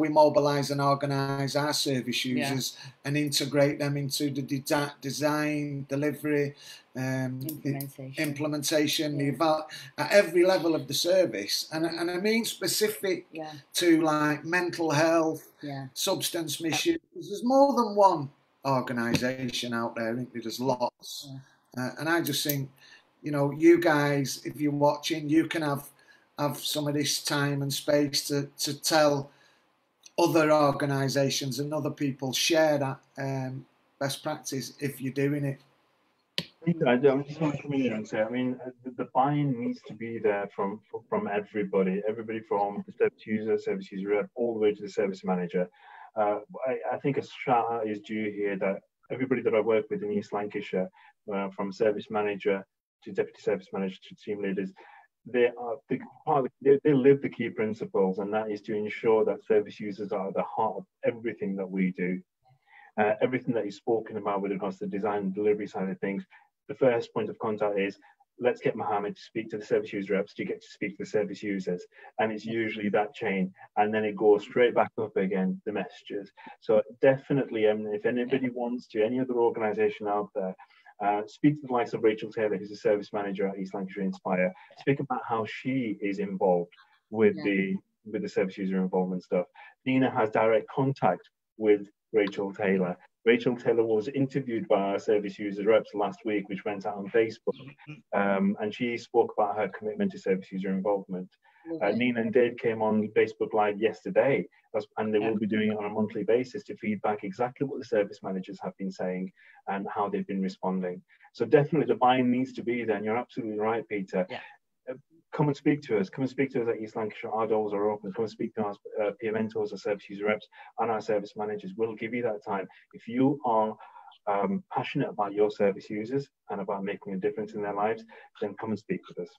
S2: mobilise and organise our service users and integrate them into the design, delivery, implementation, at every level of the service, and I mean specific to like mental health, substance misuse. There's more than one organisation out there, I think there's lots, and I just think, you know, you guys, if you're watching, you can have some of this time and space to tell other organisations and other people, share that best practice if you're doing it.
S9: I just want to come in here and say, I mean, the buy-in needs to be there from everybody from the service user rep, all the way to the service manager. I think a shout out is due here that everybody that I work with in East Lancashire, from service manager to deputy service manager to team leaders, they live the key principles, and that is to ensure that service users are at the heart of everything that we do. Everything that is spoken about with regards to the design and delivery side of things, the first point of contact is, let's get Mohammed to speak to the service user reps, you get to speak to the service users. And it's usually that chain. And then it goes straight back up again, the messages. So definitely, if anybody wants to, any other organisation out there, speak to the likes of Rachel Taylor, who's a service manager at East Lancashire Inspire. Speak about how she is involved with the service user involvement stuff. Nina has direct contact with Rachel Taylor. Rachel Taylor was interviewed by our service user reps last week, which went out on Facebook, and she spoke about her commitment to service user involvement. Nina and Dave came on Facebook Live yesterday, and they will be doing it on a monthly basis to feedback exactly what the service managers have been saying and how they've been responding. So definitely the buy-in needs to be there, and you're absolutely right, Peter. Come and speak to us. Come and speak to us at East Lancashire. Our doors are open. Come and speak to our peer mentors, our service user reps, and our service managers. We'll give you that time. If you are passionate about your service users and about making a difference in their lives, then come and speak with us.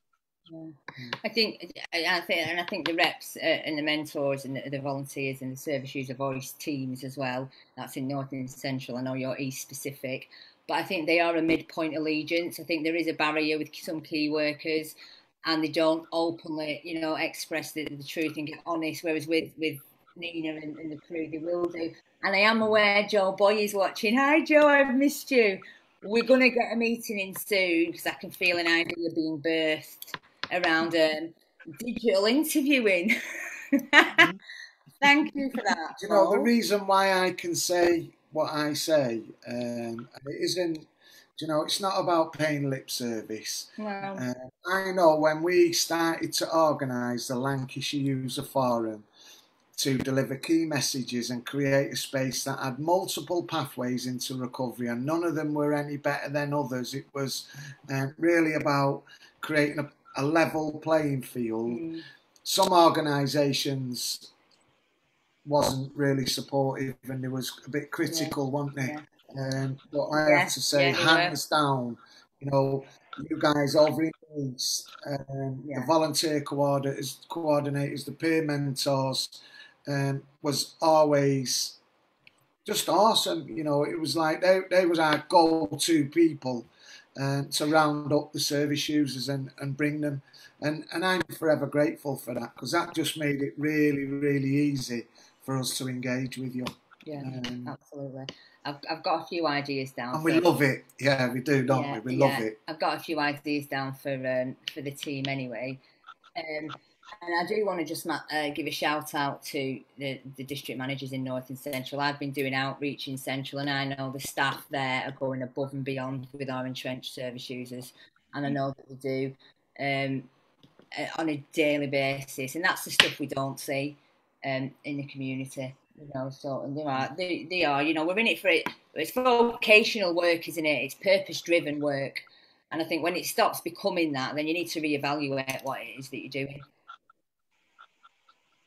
S3: I think the reps and the mentors and the volunteers and the service user voice teams as well. That's in North and Central. I know you're East specific, but I think they are a midpoint allegiance. I think there is a barrier with some key workers, and they don't openly, express the truth and get honest. Whereas with Nina and the crew, they will do. And I am aware Joe Boy is watching. Hi, Joe, I've missed you. We're going to get a meeting in soon because I can feel an idea being birthed around digital interviewing. Thank you for that.
S2: The reason why I can say what I say, it isn't, it's not about paying lip service.
S3: No.
S2: I know when we started to organise the Lancashire User Forum to deliver key messages and create a space that had multiple pathways into recovery, and none of them were any better than others. It was really about creating a level playing field. Some organisations wasn't really supportive, and there was a bit critical, wasn't they? But I have to say, hands down, you guys over in the East, the volunteer coordinators, the peer mentors, was always just awesome. It was like they was our go-to people to round up the service users and bring them. And I'm forever grateful for that, because that just made it really, really easy for us to engage with you.
S3: Yeah, absolutely. I've got a few ideas down.
S2: And we love it. Yeah, we do, don't we? We love it.
S3: I've got a few ideas down for the team anyway. And I do want to just give a shout out to the district managers in North and Central. I've been doing outreach in Central, and I know the staff there are going above and beyond with our entrenched service users, and I know that they do on a daily basis, and that's the stuff we don't see in the community. So and they are. We're in it for it. It's vocational work, isn't it? It's purpose-driven work, and I think when it stops becoming that, then you need to reevaluate what it is that you're doing.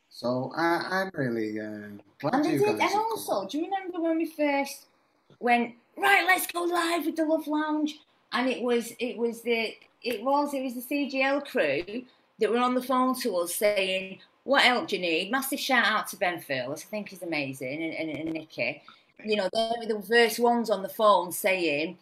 S2: So I'm really glad you guys.
S3: And also, do you remember when we first went right? Let's go live with the LUF Lounge, and it was the CGL crew that were on the phone to us saying, what help do you need? Massive shout out to Ben Phillips, I think he's amazing, and Nikki. They were the first ones on the phone saying,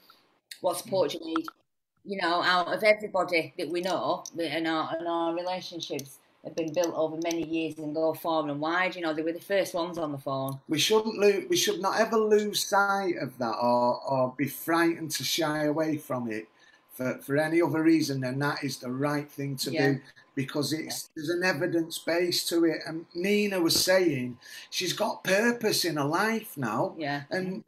S3: what support do you need? Out of everybody that we know, and our relationships have been built over many years and go far and wide. They were the first ones on the phone.
S2: We should not ever lose sight of that or be frightened to shy away from it for any other reason than that is the right thing to do, because there's an evidence base to it. And Nina was saying she's got purpose in her life now, and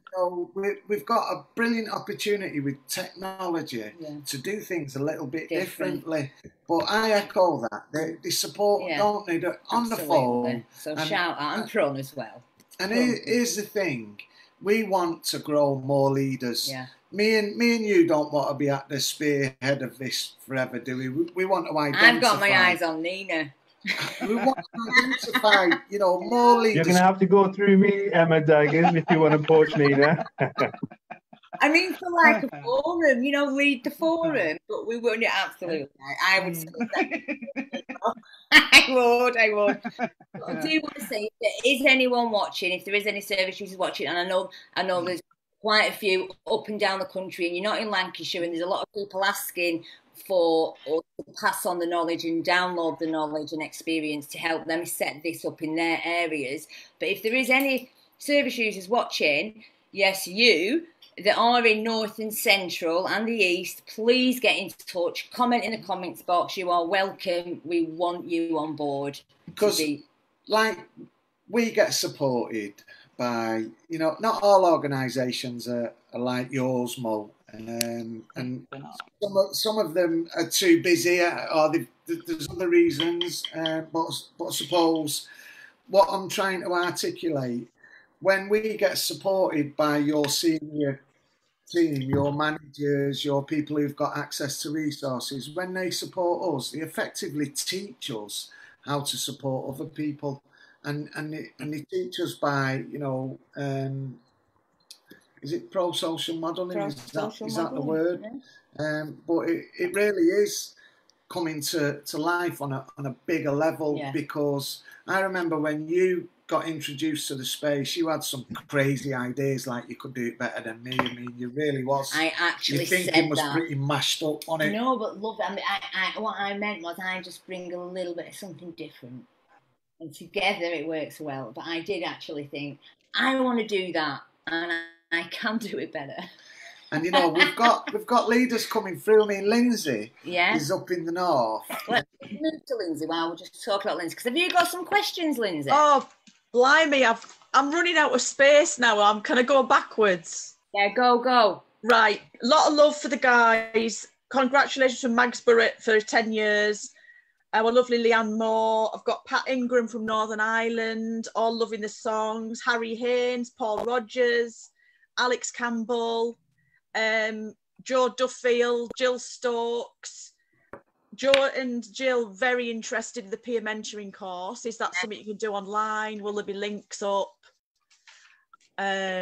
S2: we've got a brilliant opportunity with technology to do things a little bit differently. But I echo that they support, don't they? On the phone.
S3: So shout out and Prun as well.
S2: And here's the thing: we want to grow more leaders. Me and you don't want to be at the spearhead of this forever, do we? We want to identify.
S3: I've got my eyes on Nina.
S2: We want to identify, more leaders.
S9: You're going to have to go through me, Emma Daggers, if you want to poach Nina.
S3: I mean, for like a forum, lead the forum, but we wouldn't absolutely. I would say that. I would. But I do want to say, if there is anyone watching, if there is any service users watching, and I know there's quite a few up and down the country, and you're not in Lancashire, and there's a lot of people asking for or to pass on the knowledge and download the knowledge and experience to help them set this up in their areas. But if there is any service users watching, yes, you that are in North and Central and the East, please get in touch. Comment in the comments box. You are welcome. We want you on board.
S2: Because, we get supported by, you know, not all organisations are like yours, Mo, and some of them are too busy, or there's other reasons. But I suppose what I'm trying to articulate, when we get supported by your senior team, your managers, your people who've got access to resources, when they support us, they effectively teach us how to support other people, and they teach us by, you know, is it pro-social modelling? Is that the word? Yeah. But it really is coming to life on a bigger level, yeah. Because I remember when you got introduced to the space, you had some crazy ideas, like you could do it better than me. I mean, you really was.
S3: I actually
S2: your thinking
S3: said
S2: was
S3: that.
S2: Pretty mashed up on it.
S3: No, but love that. I mean, what I meant was I just bring a little bit of something different, and together it works well. But I did actually think I want to do that, and I can do it better.
S2: And you know, we've got leaders coming through. I mean, Lindsay
S3: yeah.
S2: is up in the north.
S3: Let's move to Lindsay while we're just talking about Lindsay. Because have you got some questions, Lindsay?
S7: Oh, blimey, I'm running out of space now. Can I go backwards?
S3: Yeah, go.
S7: Right, a lot of love for the guys. Congratulations to Magsborough for 10 years. Our lovely Leanne Moore. I've got Pat Ingram from Northern Ireland, all loving the songs. Harry Haynes, Paul Rogers, Alex Campbell, Joe Duffield, Jill Stokes. Joe and Jill very interested in the peer mentoring course. Is that something you can do online? Will there be links up?
S3: Get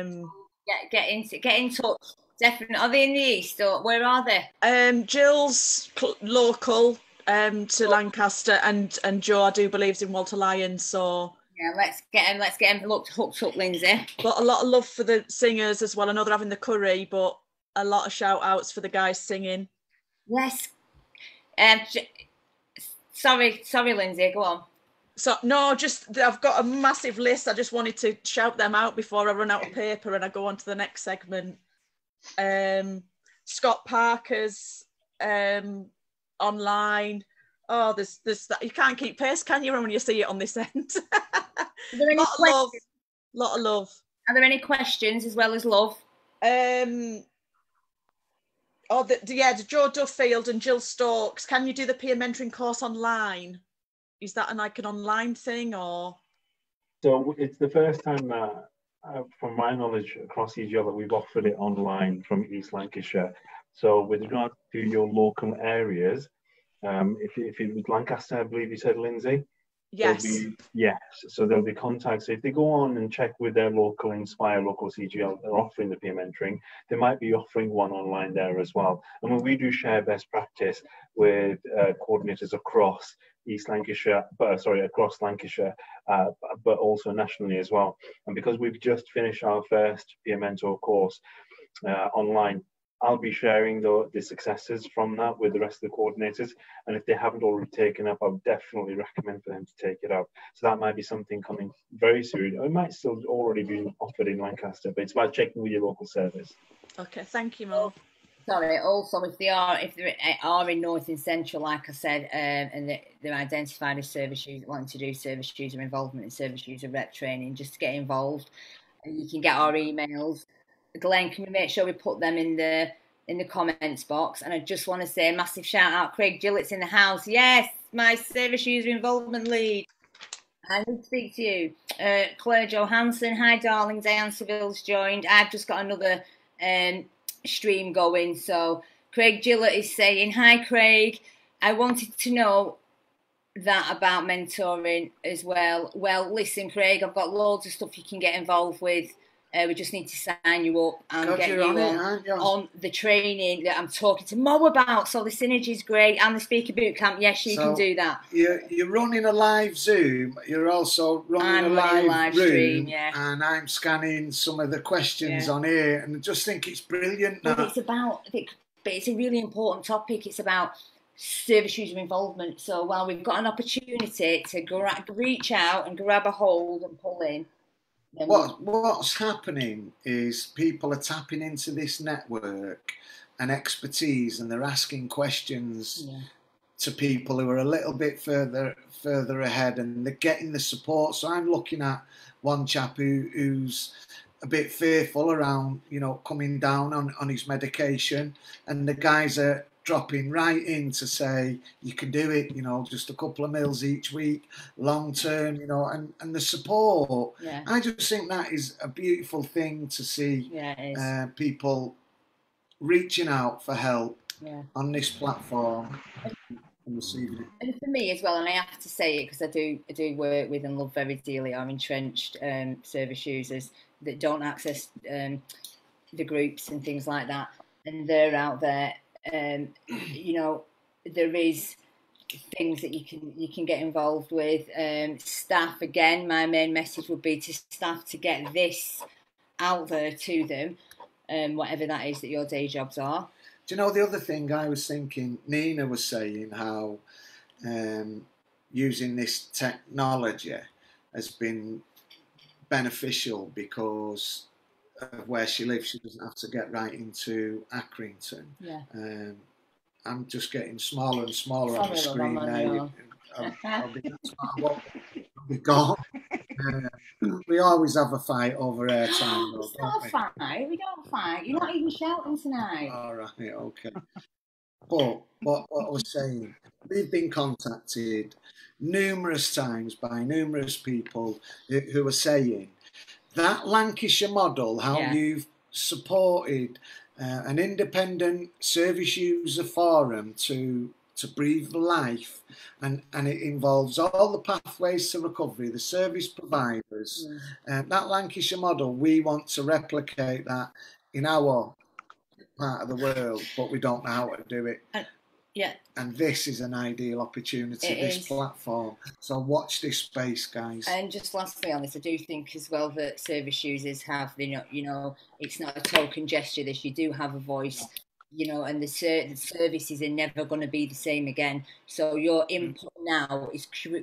S3: in touch. Definitely. Are they in the east or where are they?
S7: Jill's local to Lancaster, and Joe, I do believe, is in Walter Lyons. So
S3: yeah, let's get him hooked up, Lindsay.
S7: But a lot of love for the singers as well. I know they're having the curry, but a lot of shout outs for the guys singing.
S3: Yes. Sorry, Lindsay, go on.
S7: So no, just I've got a massive list. I just wanted to shout them out before I run out of paper and I go on to the next segment. Scott Parker's online. Oh, there's that. You can't keep pace, can you, when you see it on this end? Lot of love.
S3: Are there any questions as well as love?
S7: The Joe Duffield and Jill Stokes. Can you do the peer mentoring course online? Is that an online thing, or?
S9: So it's the first time that, from my knowledge, across EGL that we've offered it online from East Lancashire. So with regard to your local areas, if it was Lancaster, I believe you said, Lindsay?
S7: Yes.
S9: Yes. So there'll be contacts. So if they go on and check with their local Inspire, local CGL, they're offering the peer mentoring, they might be offering one online there as well. And when we do share best practice with coordinators across East Lancashire, across Lancashire, but also nationally as well. And because we've just finished our first peer mentor course online, I'll be sharing the successes from that with the rest of the coordinators. And if they haven't already taken up, I would definitely recommend for them to take it up. So that might be something coming very soon. It might still already be offered in Lancaster, but it's about checking with your local service.
S7: Okay, thank you, Mo.
S3: Sorry, also if they are in North and Central, like I said, and they're identified as service users, wanting to do service user involvement and service user rep training, just to get involved, and you can get our emails. Glenn, can we make sure we put them in the comments box? And I just want to say a massive shout out, Craig Gillett's in the house. Yes, my service user involvement lead. I need to speak to you. Claire Johansson, hi darling. Diane Seville's joined. I've just got another stream going. So Craig Gillett is saying, hi Craig, I wanted to know that about mentoring as well. Well, listen, Craig, I've got loads of stuff you can get involved with. We just need to sign you up and get you on the training that I'm talking to Mo about. So the synergy is great, and the speaker boot camp. Yes, you can do that.
S2: You're running a live Zoom. You're also running a live room,
S3: stream, yeah.
S2: And I'm scanning some of the questions on here, and I just think it's brilliant.
S3: But it's a really important topic. It's about service user involvement. So while we've got an opportunity to reach out and grab a hold and pull in.
S2: What's happening is people are tapping into this network and expertise, and they're asking questions to people who are a little bit further ahead, and they're getting the support. So I'm looking at one chap who's a bit fearful around, you know, coming down on his medication, and the guys are dropping right in to say you can do it, you know, just a couple of meals each week, long term, you know, and the support.
S3: Yeah.
S2: I just think that is a beautiful thing to see.
S3: Yeah, it is.
S2: People reaching out for help
S3: on
S2: this platform and receiving it.
S3: And for me as well, and I have to say it because I do work with and love very dearly our entrenched service users that don't access the groups and things like that, and they're out there. You know, there is things that you can get involved with. Staff, again, my main message would be to staff to get this out there to them, whatever that is that your day jobs are.
S2: Do you know the other thing I was thinking? Nina was saying how using this technology has been beneficial because of where she lives. She doesn't have to get right into Accrington.
S3: Yeah.
S2: I'm just getting smaller and smaller on the screen now. I'll be gone. We always have a fight over airtime.
S3: It's not a fight. We don't fight. You're not even shouting tonight.
S2: All right, okay. But what I was saying, we've been contacted numerous times by numerous people who are saying that Lancashire model, how you've supported an independent service user forum to breathe life, and it involves all the pathways to recovery, the service providers. That Lancashire model, we want to replicate that in our part of the world, but we don't know how to do it. And this is an ideal opportunity, this platform. So watch this space, guys.
S3: And just lastly on this, I do think as well that service users have, you know, it's not a token gesture. This, you do have a voice, you know, and the services are never going to be the same again. So your input now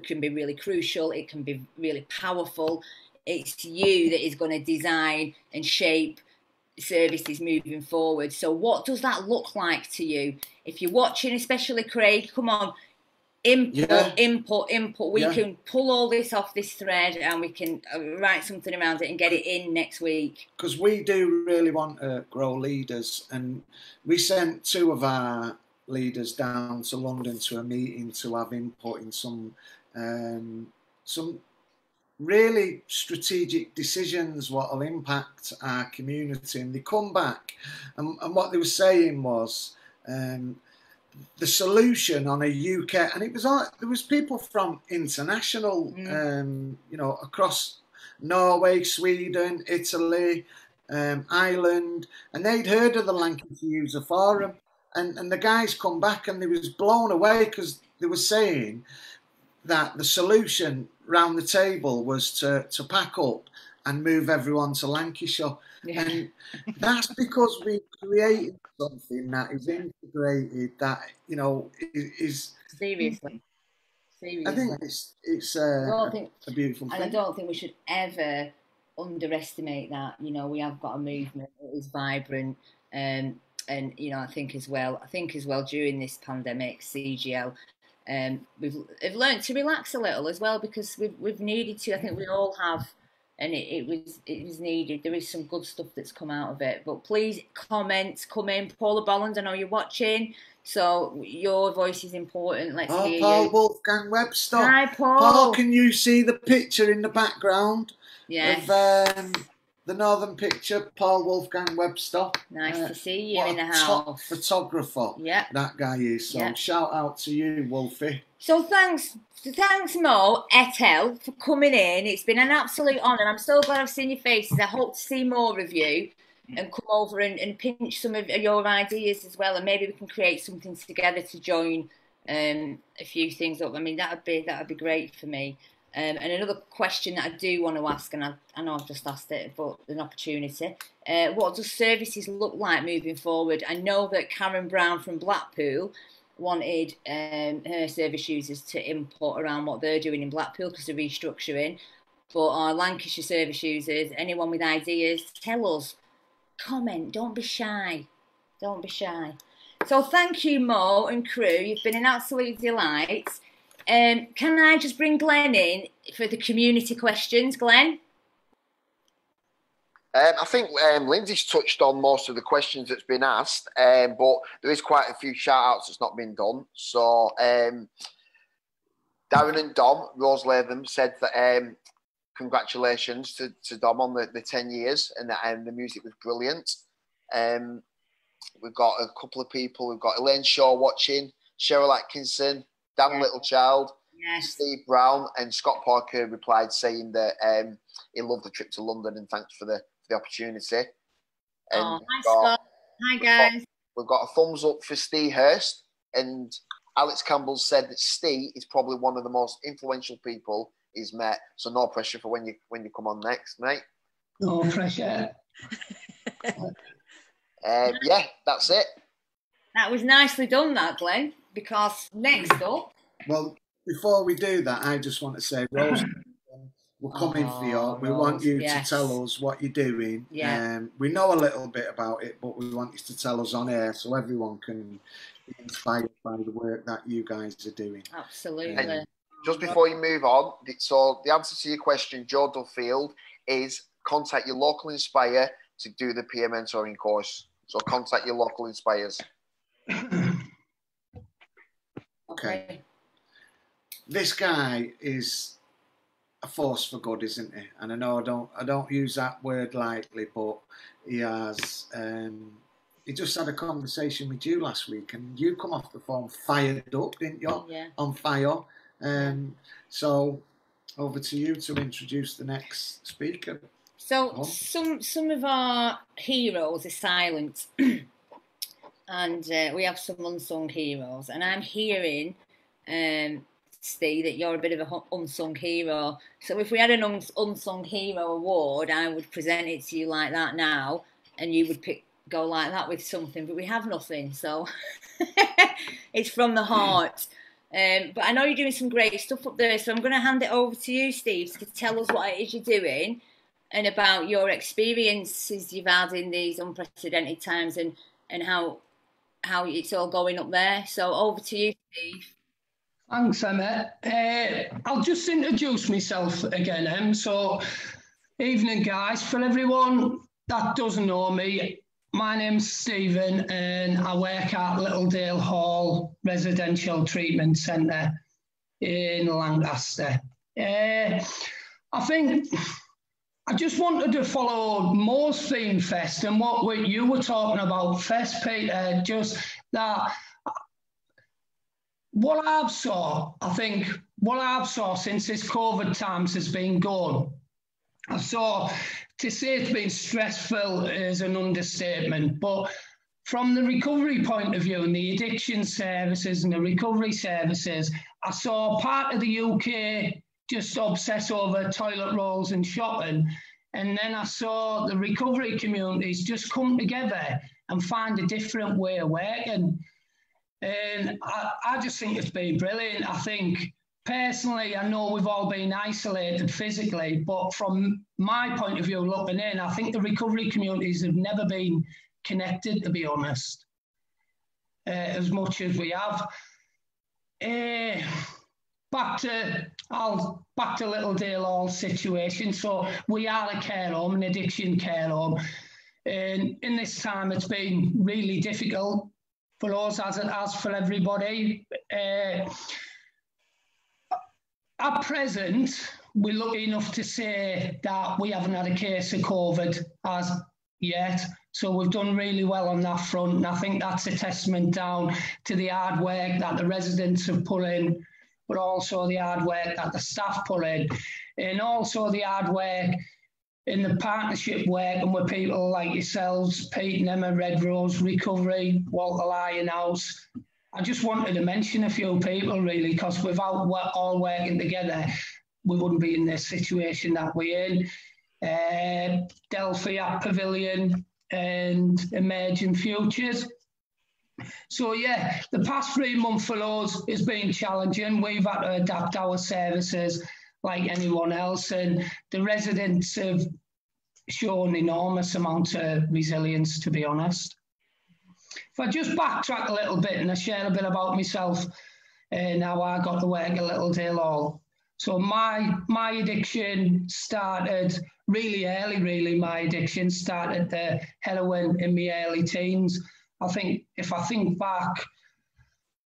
S3: can be really crucial. It can be really powerful. It's you that is going to design and shape services moving forward. So what does that look like to you? If you're watching, especially Craig, come on, input. We can pull all this off this thread and we can write something around it and get it in next week.
S2: Because we do really want to grow leaders, and we sent 2 of our leaders down to London to a meeting to have input in some really strategic decisions what will impact our community. And they come back and what they were saying was the solution on a UK, and it was there was people from international, you know, across Norway, Sweden, Italy, Ireland, and they'd heard of the Lancashire User Forum, and the guys come back and they was blown away because they were saying that the solution round the table was to pack up and move everyone to Lancashire. And that's because we created something that is integrated, that, you know, is
S3: seriously.
S2: I think it's a beautiful thing.
S3: And I don't think we should ever underestimate that. You know, we have got a movement that is vibrant, and you know, I think as well during this pandemic, CGL, we've learned to relax a little as well, because we've needed to. I think we all have, and it was needed. There is some good stuff that's come out of it. But please come in. Paula Bolland, I know you're watching, so your voice is important. Let's hear
S2: Paul
S3: you.
S2: Wolfgang Webster.
S3: Hi, Paul.
S2: Paul, can you see the picture in the background?
S3: Yes.
S2: Of the northern picture, Paul Wolfgang Webster.
S3: Nice to see you in the
S2: top
S3: house.
S2: Photographer.
S3: Yeah.
S2: That guy is. So shout out to you, Wolfie.
S3: So thanks Mo et al. For coming in. It's been an absolute honour. I'm so glad I've seen your faces. I hope to see more of you and come over and pinch some of your ideas as well, and maybe we can create something together to join a few things up. I mean, that'd be great for me. And another question that I do want to ask, and I know I've just asked it, but an opportunity. What does services look like moving forward? I know that Karen Brown from Blackpool wanted her service users to input around what they're doing in Blackpool because they're restructuring. But our Lancashire service users, anyone with ideas, tell us. Comment. Don't be shy. Don't be shy. So thank you, Mo and crew. You've been an absolute delight. Can I just bring Glenn in for the community questions, Glenn?
S13: I think Lindsay's touched on most of the questions that's been asked, but there is quite a few shout-outs that's not been done. So Darren and Dom, Rose Latham, said that congratulations to Dom on the 10 years, and the music was brilliant. We've got a couple of people. We've got Elaine Shaw watching, Cheryl Atkinson, Dan Littlechild, Steve Brown, and Scott Parker replied saying that he loved the trip to London and thanks for the opportunity. And
S3: hi, Scott. Hi, guys.
S13: We've got a thumbs up for Steve Hurst, and Alex Campbell said that Steve is probably one of the most influential people he's met. So no pressure for when you come on next, mate.
S8: No pressure.
S13: Yeah, that's it.
S3: That was nicely done, that, Glenn, because next up...
S2: Well, before we do that, I just want to say, Rose, we're coming for you. We want you to tell us what you're doing.
S3: Yeah.
S2: We know a little bit about it, but we want you to tell us on air so everyone can be inspired by the work that you guys are doing.
S3: Absolutely.
S13: Just before you move on, so the answer to your question, Joe Duffield, is contact your local Inspire to do the peer mentoring course. So contact your local Inspires.
S2: Okay. This guy is a force for good, isn't he? And I know I don't use that word lightly, but he has. He just had a conversation with you last week, and you come off the phone fired up, didn't you?
S3: Yeah.
S2: On fire. So over to you to introduce the next speaker.
S3: So some of our heroes are silent, and we have some unsung heroes. And I'm hearing, Steve, that you're a bit of an unsung hero. So if we had an unsung hero award, I would present it to you like that now, and you would go like that with something. But we have nothing, so it's from the heart. But I know you're doing some great stuff up there, so I'm going to hand it over to you, Steve, to tell us what it is you're doing and about your experiences you've had in these unprecedented times and how it's all going up there. So over to you, Steve.
S8: Thanks, Emma. I'll just introduce myself again, So, evening, guys. For everyone that doesn't know me, my name's Stephen and I work at Littledale Hall Residential Treatment Centre in Lancaster. I think I just wanted to follow Mo's theme first and what you were talking about first, Peter, just that what I've saw since this COVID times has been good. I saw, to say it's been stressful is an understatement, but from the recovery point of view and the addiction services and the recovery services, I saw part of the UK just obsess over toilet rolls and shopping, and then I saw the recovery communities just come together and find a different way of working. And I just think it's been brilliant. I think personally, I know we've all been isolated physically, but from my point of view, looking in, I think the recovery communities have never been connected, to be honest, as much as we have. Back to Littledale Hall situation. So we are a care home, an addiction care home. And in this time, it's been really difficult for us, as it has for everybody. At present, we're lucky enough to say that we haven't had a case of COVID as yet. So we've done really well on that front. And I think that's a testament down to the hard work that the residents have put in, but also the hard work that the staff put in, and also the hard work in the partnership working with people like yourselves, Pete and Emma, Red Rose Recovery, Walter Lyon House. I just wanted to mention a few people, really, because without all working together, we wouldn't be in this situation that we're in. Delphi at Pavilion and Emerging Futures. So, yeah, the past 3 months for us has been challenging. We've had to adapt our services like anyone else, and the residents have shown enormous amounts of resilience, to be honest. if I just backtrack a little bit and I share a bit about myself and how I got to work at Littledale Hall. So my addiction started really early, really. My addiction started the heroin in my early teens. I think if I think back,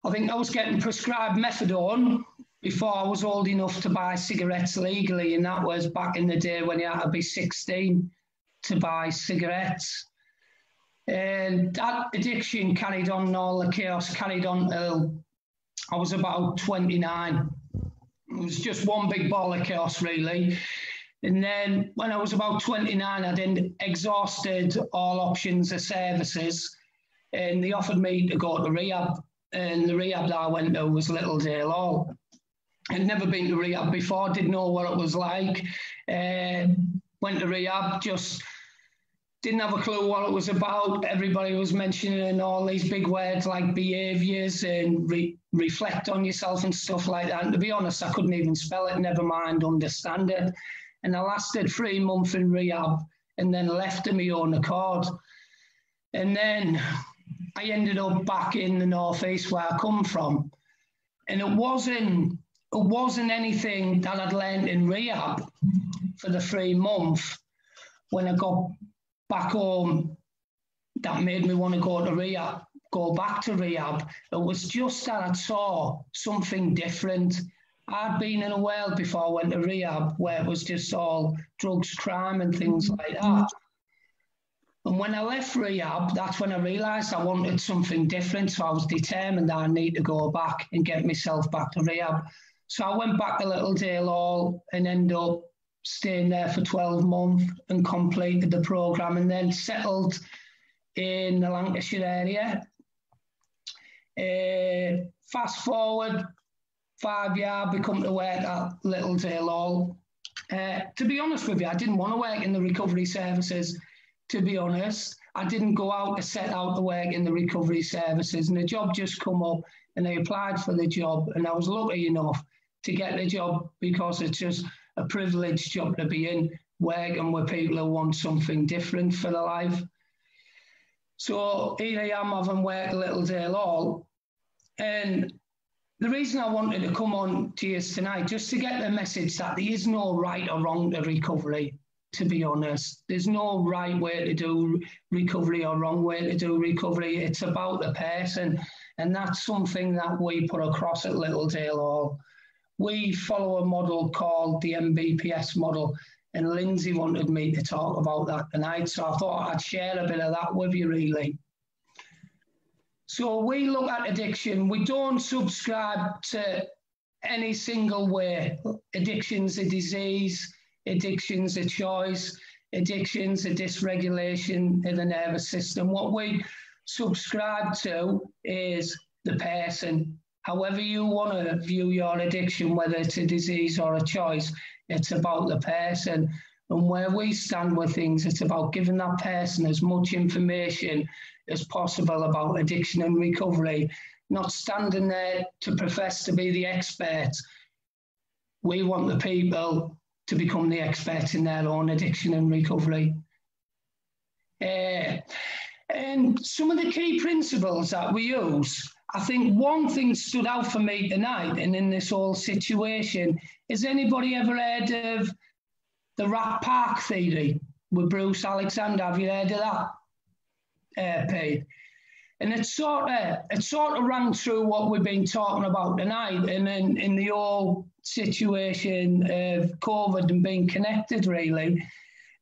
S8: I think I was getting prescribed methadone before I was old enough to buy cigarettes legally, and that was back in the day when you had to be 16 to buy cigarettes. And that addiction carried on, all the chaos carried on till I was about 29. It was just one big ball of chaos, really. And then when I was about 29, I'd exhausted all options of services, and they offered me to go to rehab. And the rehab that I went to was Littledale Hall. I'd never been to rehab before, didn't know what it was like. Went to rehab, just didn't have a clue what it was about. Everybody was mentioning all these big words like behaviours and reflect on yourself and stuff like that. And to be honest, I couldn't even spell it, never mind understand it. And I lasted 3 months in rehab and then left of my own accord. And then I ended up back in the northeast where I come from. And it wasn't anything that I'd learned in rehab for the 3 months when I got back home that made me want to go back to rehab. It was just that I saw something different. I'd been in a world before I went to rehab where it was just all drugs, crime and things like that. And when I left rehab, that's when I realised I wanted something different. So I was determined that I need to go back and get myself back to rehab. So I went back to Littledale Hall and ended up staying there for 12 months and completed the programme, and then settled in the Lancashire area. Fast forward 5 years, I become to work at Littledale Hall. To be honest with you, I didn't want to work in the recovery services, to be honest. I didn't go out to set out to work in the recovery services, and the job just come up and I applied for the job, and I was lucky enough to get the job because it's just a privileged job to be in, working with people who want something different for their life. So here I am, having worked at Littledale Hall, and the reason I wanted to come on to you tonight, just to get the message that there is no right or wrong to recovery, to be honest. There's no right way to do recovery or wrong way to do recovery. It's about the person, and that's something that we put across at Littledale Hall. We follow a model called the MBPS model, and Lindsay wanted me to talk about that tonight, so I thought I'd share a bit of that with you, really. So we look at addiction. We don't subscribe to any single way. Addiction's a disease, addiction's a choice, addiction's a dysregulation in the nervous system. What we subscribe to is the person. However you want to view your addiction, whether it's a disease or a choice, it's about the person. And where we stand with things, it's about giving that person as much information as possible about addiction and recovery, not standing there to profess to be the experts. We want the people to become the experts in their own addiction and recovery. And some of the key principles that we use, I think one thing stood out for me tonight and in this whole situation. Has anybody ever heard of the Rat Park theory with Bruce Alexander? Have you heard of that, Pete? And it sort of ran through what we've been talking about tonight, and then in the whole situation of COVID and being connected, really.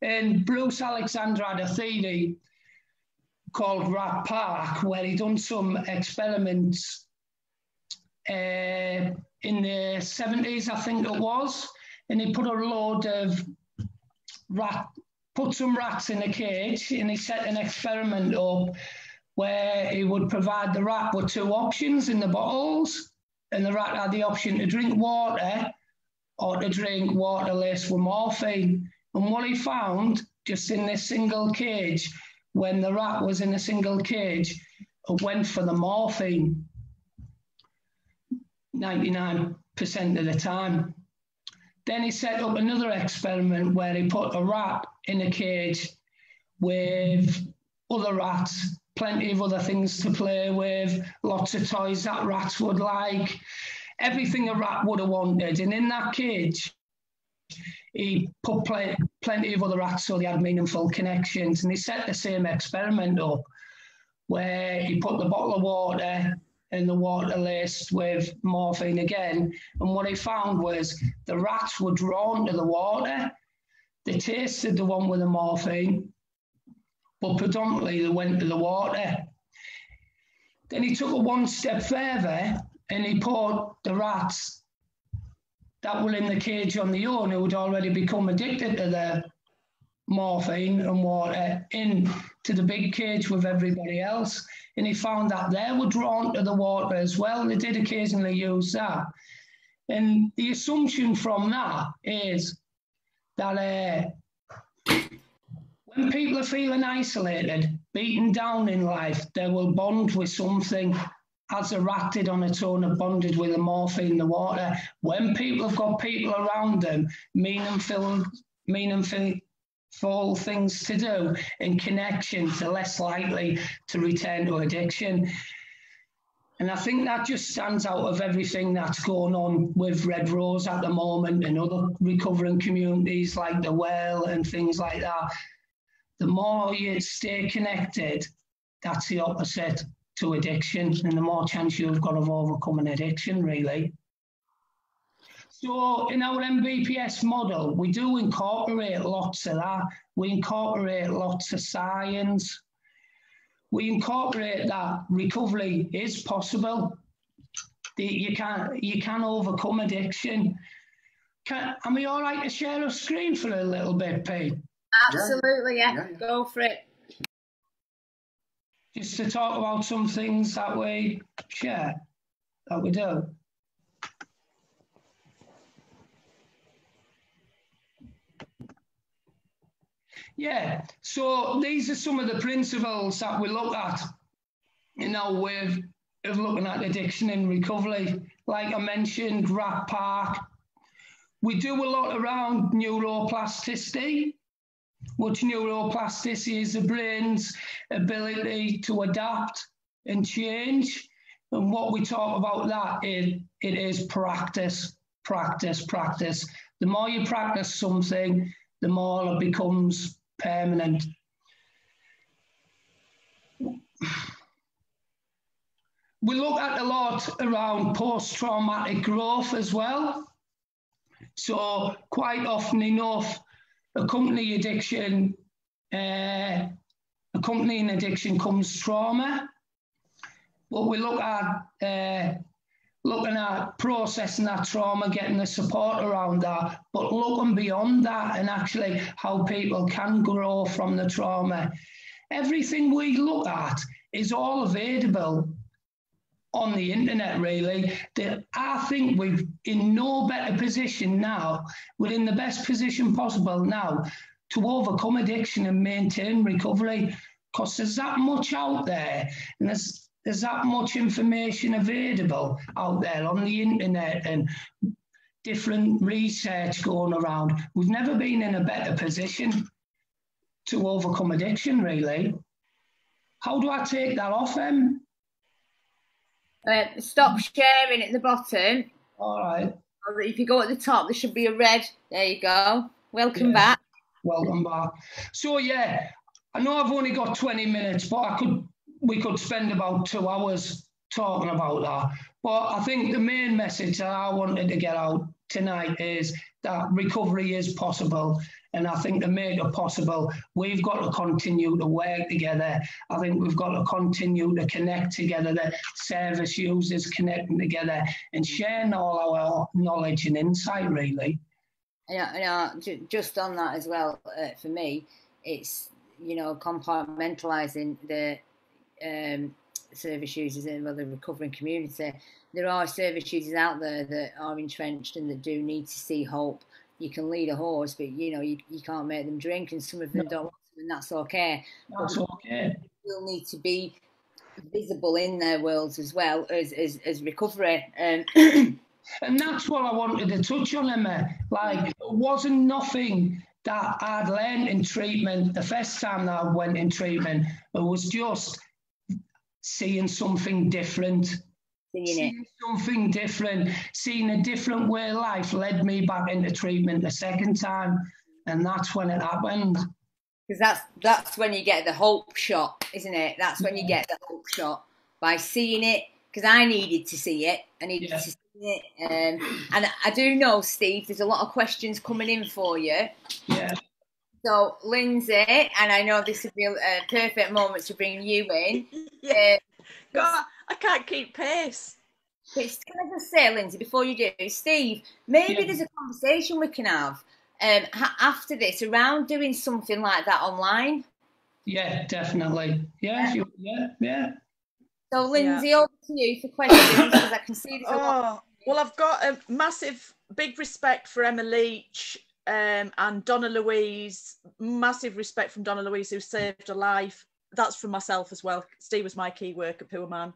S8: And Bruce Alexander had a theory called Rat Park, where he done some experiments in the 70s, I think it was, and he put a load of put some rats in a cage, and he set an experiment up where he would provide the rat with 2 options in the bottles, and the rat had the option to drink water or to drink water laced with morphine. And what he found, just in this single cage, when the rat was in a single cage, it went for the morphine 99% of the time. Then he set up another experiment where he put a rat in a cage with other rats plenty of other things to play with, lots of toys that rats would like, everything a rat would have wanted. And in that cage, he put plenty of other rats so they had meaningful connections. And he set the same experiment up where he put the bottle of water and the water laced with morphine again. And what he found was the rats were drawn to the water. They tasted the one with the morphine, but predominantly they went to the water. Then he took it one step further and he put the rats that were in the cage on their own, who had already become addicted to the morphine and water, into the big cage with everybody else. And he found that they were drawn to the water as well. They did occasionally use that. And the assumption from that is that when people are feeling isolated, beaten down in life, they will bond with something, as a rat did on its own, and bonded with the morphine, the water. When people have got people around them, meaningful things to do and connections, they're less likely to return to addiction. And I think that just stands out of everything that's going on with Red Rose at the moment and other recovering communities like the Well and things like that. The more you stay connected, that's the opposite to addiction, and the more chance you've got of overcoming addiction, really. So in our MBPS model, we do incorporate lots of that. We incorporate lots of science. We incorporate that recovery is possible. You can overcome addiction. Am I all right to share a screen for a little bit, Pete?
S3: Absolutely, yeah. Go for it.
S8: Just to talk about some things that we share, that we do. Yeah, so these are some of the principles that we look at, with looking at addiction and recovery. Like I mentioned, Rat Park. We do a lot around neuroplasticity, which neuroplasticity is the brain's ability to adapt and change. And what we talk about that is it is practice, practice, practice. The more you practice something, the more it becomes permanent. We look at a lot around post-traumatic growth as well. So quite often enough, accompanying addiction comes trauma. But we look at looking at processing that trauma, getting the support around that, but looking beyond that and actually how people can grow from the trauma. Everything we look at is all available on the internet, really. I think we're in no better position now, we're in the best position possible now to overcome addiction and maintain recovery, because there's that much out there, and there's that much information available out there on the internet and different research going around. We've never been in a better position to overcome addiction, really. How do I take that off, Em?
S3: Stop sharing at the bottom.
S8: All right.
S3: If you go at the top, there should be a red. There you go. Welcome back.
S8: Welcome back. So, yeah, I know I've only got 20 minutes, but we could spend about 2 hours talking about that. But I think the main message that I wanted to get out tonight is that recovery is possible. And I think to make it possible, we've got to continue to work together. I think we've got to continue to connect together, the service users connecting together and sharing all our knowledge and insight, really.
S3: Yeah, just on that as well, for me, it's, compartmentalising the service users in the recovering community. There are service users out there that are entrenched and that do need to see hope. You can lead a horse, but you can't make them drink, and some of them don't want to, and that's okay.
S8: That's okay.
S3: They'll need to be visible in their worlds as well as recovery.
S8: And that's what I wanted to touch on, Emma. Like, it wasn't nothing that I'd learned in treatment the first time that I went in treatment. It was just seeing something different. Seeing something different, seeing a different way of life led me back into treatment the second time, and that's when it happened.
S3: Because that's when you get the hope shot, isn't it? That's when you get the hope shot, by seeing it. Because I needed to see it. I needed to see it. And I do know, Steve, there's a lot of questions coming in for you.
S8: Yeah.
S3: So, Lindsay, and I know this would be a perfect moment to bring you in.
S7: God, I can't keep pace.
S3: Can I just say, Lindsay, before you do, Steve, maybe there's a conversation we can have after this around doing something like that online.
S8: Yeah, definitely. Yeah.
S3: So, Lindsay, over to you for questions, because I can see there's a lot.
S7: Well, I've got a big respect for Emma Leach and Donna Louise. Massive respect from Donna Louise, who saved a life. That's for myself as well. Steve was my key worker, poor man.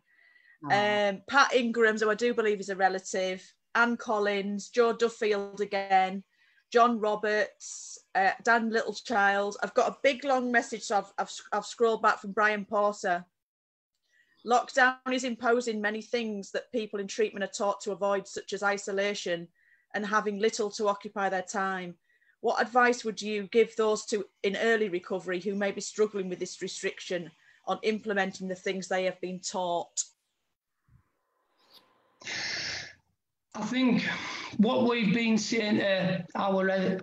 S7: Pat Ingrams, who I do believe is a relative. Anne Collins, Joe Duffield again. John Roberts, Dan Littlechild. I've got a big long message, so I've scrolled back from Brian Porter. Lockdown is imposing many things that people in treatment are taught to avoid, such as isolation and having little to occupy their time. What advice would you give those in early recovery who may be struggling with this restriction on implementing the things they have been taught?
S8: I think what we've been saying to our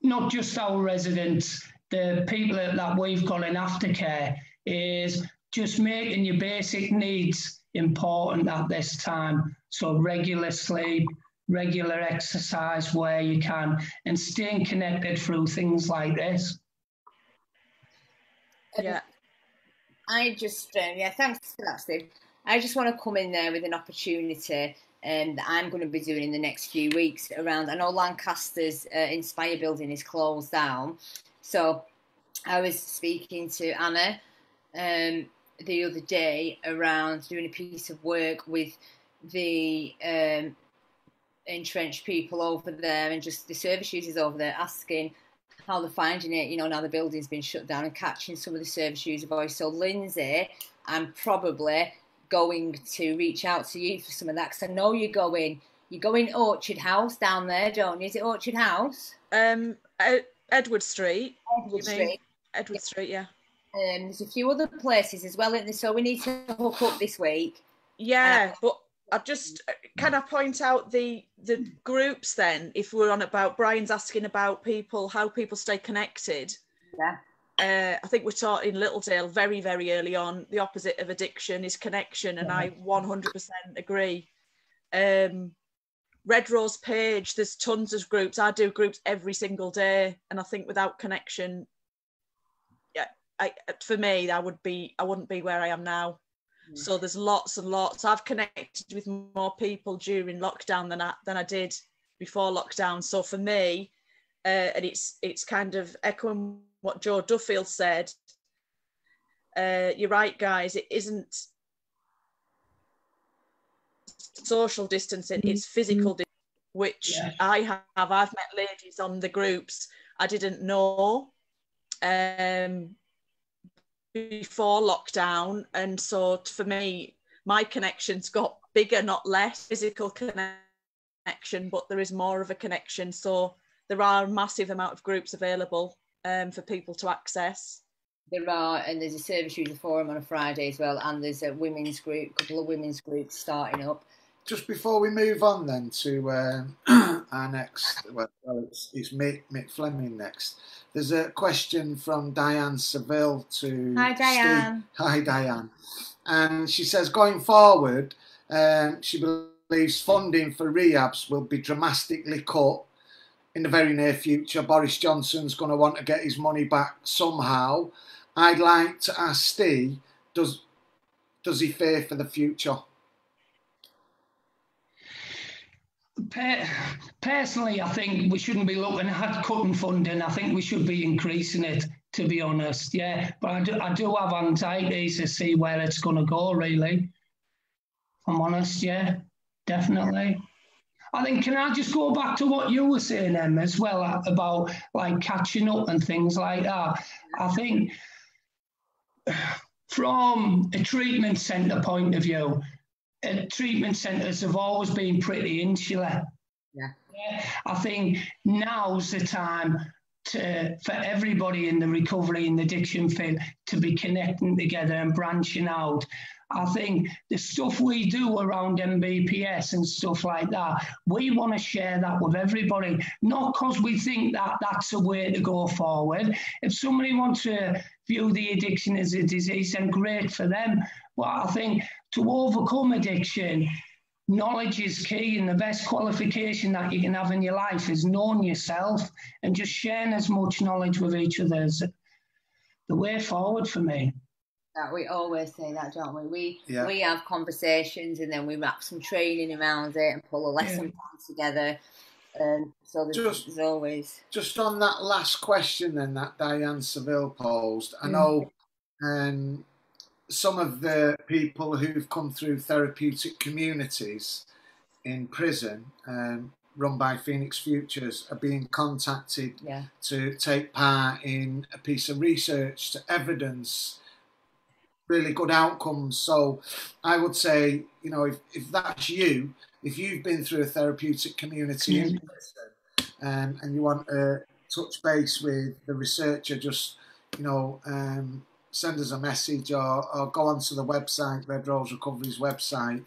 S8: not just our residents, the people that we've got in aftercare, is just making your basic needs important at this time. So regular sleep, regular exercise where you can, and staying connected through things like this.
S3: Yeah. I just, thanks for that, Steve. I just want to come in there with an opportunity that I'm going to be doing in the next few weeks around, I know Lancaster's Inspire building is closed down. So I was speaking to Anna the other day around doing a piece of work with the entrenched people over there and just the service users over there, asking how they're finding it, now the building's been shut down, and catching some of the service user voice. So Lindsay, I'm probably going to reach out to you for some of that, because I know you're going Orchard House down there, don't you? Is it Orchard House?
S7: Edward Street. Edward Street, yeah.
S3: There's a few other places as well, isn't there? So we need to hook up this week.
S7: Yeah, but I just, can I point out the groups then, if we're on about, Brian's asking about how people stay connected.
S3: Yeah.
S7: I think we're taught in Littledale very, very early on, the opposite of addiction is connection, and I 100% agree. Red Rose Page, there's tons of groups. I do groups every single day, and I think without connection, for me, I wouldn't be where I am now. Mm. So there's lots and lots. I've connected with more people during lockdown than I did before lockdown. So for me, and it's kind of echoing what Joe Duffield said. You're right, guys. It isn't social distancing; it's physical distancing, which I have. I've met ladies on the groups I didn't know before lockdown, and so for me, my connections got bigger, not less. Physical connection, but there is more of a connection. So there are a massive amount of groups available for people to access.
S3: There are, and there's a service user forum on a Friday as well, and there's a couple of women's groups starting up.
S2: Just before we move on then to our next, it's Mick Fleming next. There's a question from Diane Seville to
S3: Hi, Diane.
S2: Steve. Hi, Diane. And she says, going forward, she believes funding for rehabs will be dramatically cut in the very near future. Boris Johnson's going to want to get his money back somehow. I'd like to ask Steve, does he fear for the future?
S8: Personally, I think we shouldn't be looking at cutting funding. I think we should be increasing it, to be honest. Yeah, but I do have anxieties to see where it's going to go, really. If I'm honest, yeah, definitely. I think, can I just go back to what you were saying, Em, as well, about like catching up and things like that? I think from a treatment centre point of view, treatment centres have always been pretty insular.
S3: Yeah.
S8: I think now's the time for everybody in the recovery and addiction field to be connecting together and branching out. I think the stuff we do around MBPS and stuff like that, we want to share that with everybody, not because we think that that's a way to go forward. If somebody wants to view the addiction as a disease, then great for them. But I think to overcome addiction, knowledge is key, and the best qualification that you can have in your life is knowing yourself and just sharing as much knowledge with each other as the way forward for me.
S3: We always say that, don't we? We have conversations and then we wrap some training around it and pull a lesson plan together. So there's always...
S2: Just on that last question then that Diane Seville posed, I know some of the people who've come through therapeutic communities in prison run by Phoenix Futures are being contacted to take part in a piece of research to evidence really good outcomes. So I would say, you know, if that's you, if you've been through a therapeutic community in prison and you want to touch base with the researcher, just, you know, send us a message or go onto the website, Red Rose Recovery's website,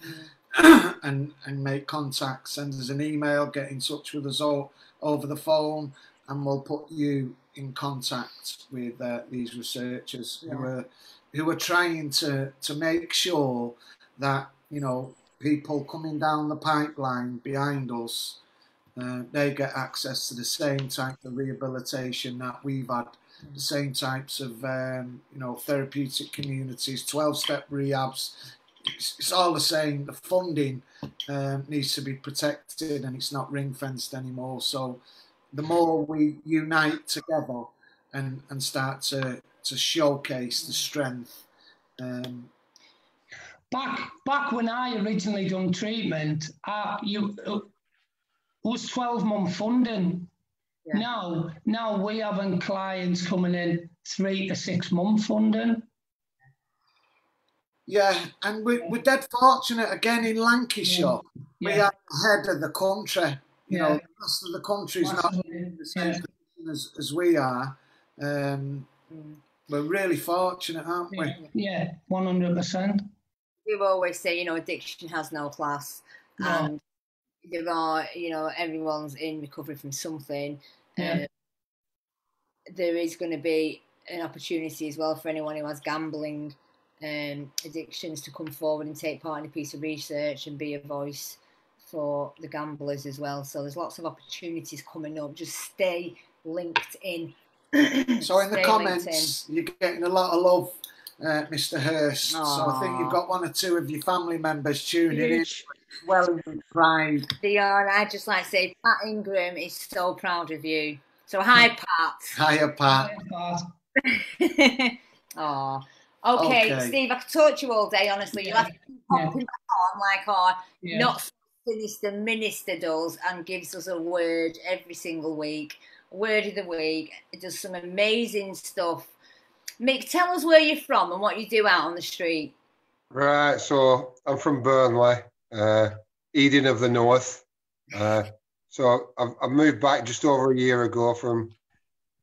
S2: and make contact. Send us an email, get in touch with us all over the phone, and we'll put you in contact with these researchers who are trying to make sure that, you know, people coming down the pipeline behind us, they get access to the same type of rehabilitation that we've had, the same types of, you know, therapeutic communities, 12-step rehabs. It's all the same. The funding needs to be protected and it's not ring-fenced anymore. So the more we unite together and start to showcase the strength.
S8: Back when I originally done treatment, it was 12-month funding. Yeah. Now we having clients coming in 3 to 6 month funding.
S2: Yeah, and we're dead fortunate again in Lancashire. We are ahead of the country. You know, the rest of the country's not in the same position as we are. We're really fortunate, aren't we?
S8: Yeah, 100%.
S3: We always say, you know, addiction has no class. And there are, you know, everyone's in recovery from something. There is going to be an opportunity as well for anyone who has gambling addictions to come forward and take part in a piece of research and be a voice for the gamblers as well. So there's lots of opportunities coming up. Just stay linked in.
S2: So in the comments, you're getting a lot of love, Mr. Hurst. So I think you've got 1 or 2 of your family members tuning in. Well, pride.
S3: They are. And I'd just like to say, Pat Ingram is so proud of you. So hi, Pat.
S2: Hiya, Pat.
S3: Oh. Okay, Steve, I could talk to you all day, honestly. You'll have to keep popping back on like our not so sinister minister does and gives us a word every single week. Word of the week. It does some amazing stuff. Mick, tell us where you're from and what you do out on the street.
S5: Right, so I'm from Burnley, Eden of the North. So I've moved back just over a year ago from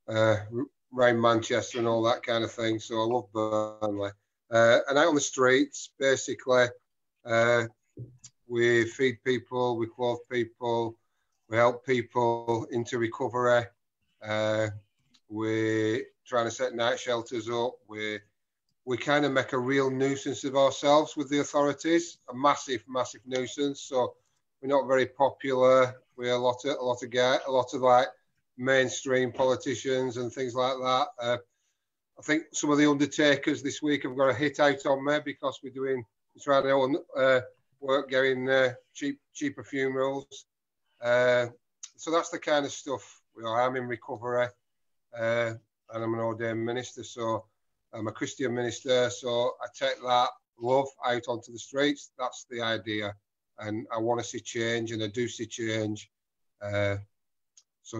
S5: around Manchester and all that kind of thing. So I love Burnley. And out on the streets, basically, we feed people, we clothe people, we help people into recovery. We're trying to set night shelters up. We kind of make a real nuisance of ourselves with the authorities, a massive nuisance. So we're not very popular. We're a lot of like mainstream politicians and things like that. I think some of the undertakers this week have got a hit out on me because we're trying to work getting cheaper funerals. So that's the kind of stuff. I'm in recovery, and I'm an ordained minister, so I'm a Christian minister. So I take that love out onto the streets. That's the idea, and I want to see change, and I do see change. So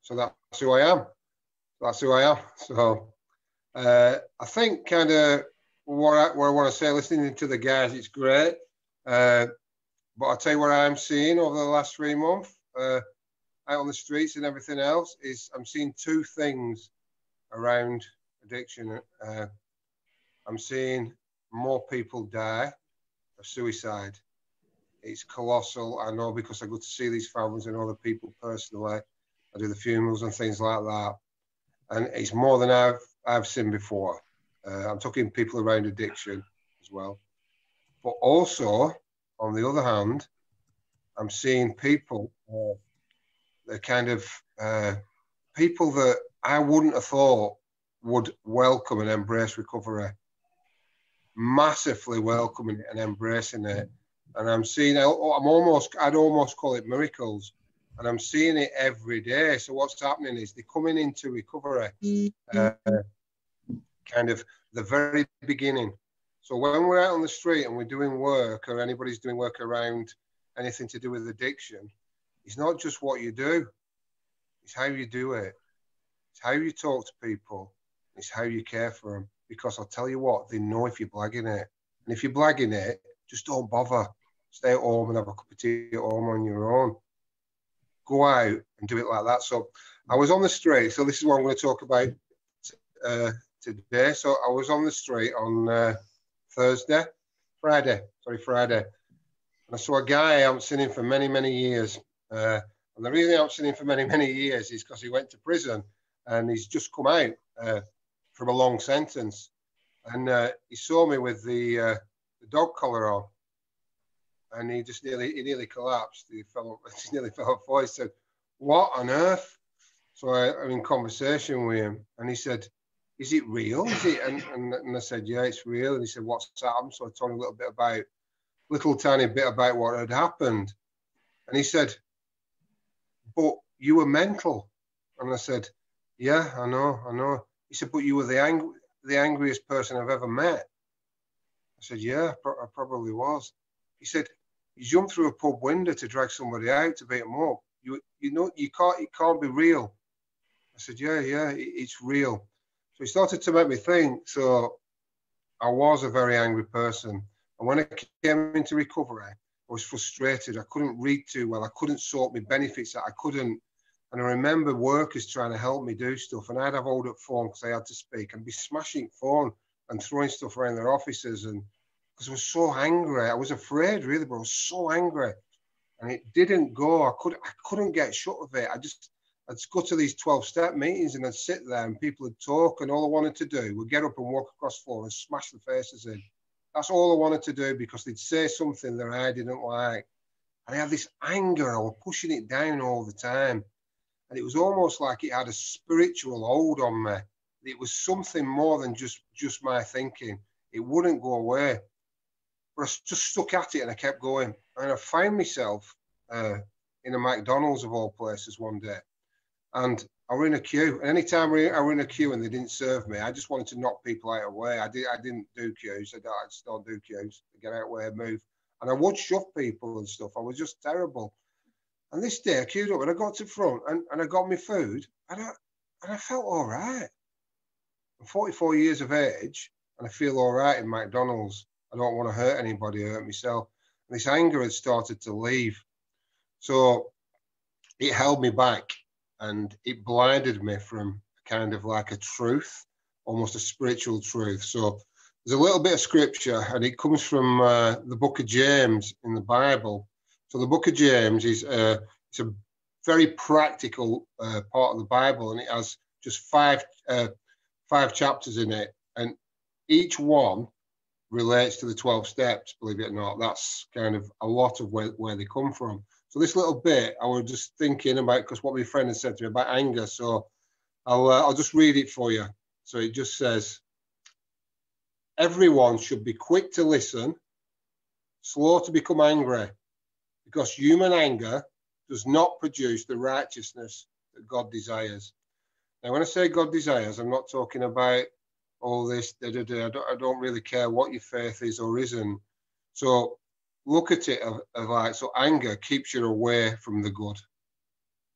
S5: that's who I am. So I think kind of what I want to say, listening to the guys, it's great. But I'll tell you what I'm seeing over the last 3 months, out on the streets and everything else, is I'm seeing two things around addiction. I'm seeing more people die of suicide. It's colossal. I know, because I go to see these families and other people personally. I do the funerals and things like that, and it's more than I've seen before. I'm talking people around addiction as well, but also on the other hand, I'm seeing people, the kind of people that I wouldn't have thought would welcome and embrace recovery, massively welcoming it and embracing it. And I'm seeing, I'd almost call it miracles. And I'm seeing it every day. So what's happening is they're coming into recovery, kind of the very beginning. So when we're out on the street and we're doing work, or anybody's doing work around anything to do with addiction, it's not just what you do, it's how you do it. It's how you talk to people. It's how you care for them. Because I'll tell you what, they know if you're blagging it. And if you're blagging it, just don't bother. Stay at home and have a cup of tea at home on your own. Go out and do it like that. So I was on the street. So this is what I'm going to talk about today. So I was on the street on Friday. And I saw a guy I haven't seen him for many, many years. And the reason I haven't seen him for many, many years is because he went to prison and he's just come out from a long sentence. And he saw me with the dog collar on. And he nearly collapsed. He nearly fell off voice. He said, "What on earth?" So I'm in conversation with him, and he said, "Is it real? Is it?" And I said, "Yeah, it's real." And he said, "What's happened?" So I told him a little tiny bit about what had happened. And he said, "But you were mental." And I said, "Yeah, I know." He said, "But you were the angriest person I've ever met." I said, "Yeah, I probably was." He said, "You jumped through a pub window to drag somebody out to beat them up. You know, it can't be real." I said, yeah, it's real." So he started to make me think. So I was a very angry person. And when I came into recovery, I was frustrated. I couldn't read too well. I couldn't sort my benefits out. I couldn't. And I remember workers trying to help me do stuff. And I'd have hold up phone because I had to speak and be smashing phone and throwing stuff around their offices. And because I was so angry, I was afraid really, but I was so angry, and it didn't go. I couldn't get shut of it. I'd go to these 12-step meetings and I'd sit there and people would talk, and all I wanted to do was get up and walk across the floor and smash the faces in. That's all I wanted to do, because they'd say something that I didn't like. And I had this anger, I was pushing it down all the time. And it was almost like it had a spiritual hold on me. It was something more than just my thinking. It wouldn't go away. But I just stuck at it and I kept going. And I found myself in a McDonald's of all places one day. And I were in a queue. And anytime I were in a queue and they didn't serve me, I just wanted to knock people out of the way. I didn't do queues. I just don't do queues. Get out of the way, move. And I would shove people and stuff. I was just terrible. And this day I queued up and I got to the front and I got my food and I felt all right. I'm 44 years of age and I feel all right in McDonald's. I don't want to hurt anybody, hurt myself. And this anger had started to leave. So it held me back and it blinded me from kind of like a truth, almost a spiritual truth. So there's a little bit of scripture and it comes from the book of James in the Bible. So the book of James is it's a very practical part of the Bible, and it has just five chapters in it. And each one relates to the 12 steps, believe it or not. That's kind of a lot of where they come from. So this little bit, I was just thinking about, because what my friend had said to me about anger. So I'll just read it for you. So it just says, "Everyone should be quick to listen, slow to become angry, because human anger does not produce the righteousness that God desires." Now, when I say God desires, I'm not talking about all this, I don't really care what your faith is or isn't. So look at it of like, so anger keeps you away from the good.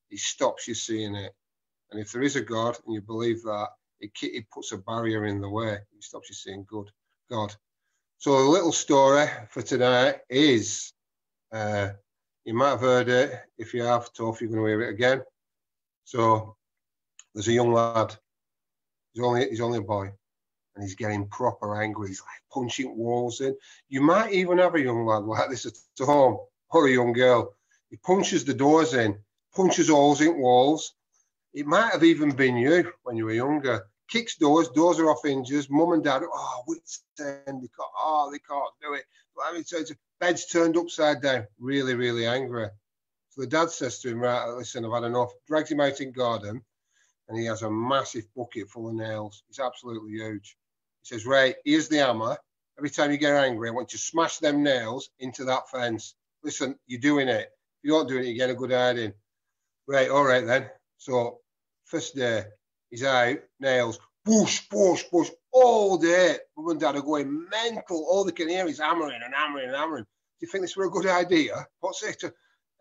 S5: It stops you seeing it. And if there is a God and you believe that, it puts a barrier in the way. It stops you seeing good. God. So the little story for tonight is, you might have heard it. If you have, tough, you're going to hear it again. So there's a young lad. He's only a boy, and he's getting proper angry. He's like punching walls in. You might even have a young lad like this at home, or a young girl. He punches the doors in, punches holes in walls. It might have even been you when you were younger. Kicks doors are off hinges. Mum and dad, wits end. They can't do it. But I mean, so bed's turned upside down. Really, really angry. So the dad says to him, right, listen, I've had enough. Drags him out in garden, and he has a massive bucket full of nails. It's absolutely huge. He says, right, here's the hammer. Every time you get angry, I want you to smash them nails into that fence. Listen, you're doing it. If you don't do it, you get a good hiding. Right, all right then. So first day, he's out, nails, push, push, push, all day. Mum and dad are going mental. All they can hear is hammering and hammering and hammering. Do you think this were a good idea? What's it?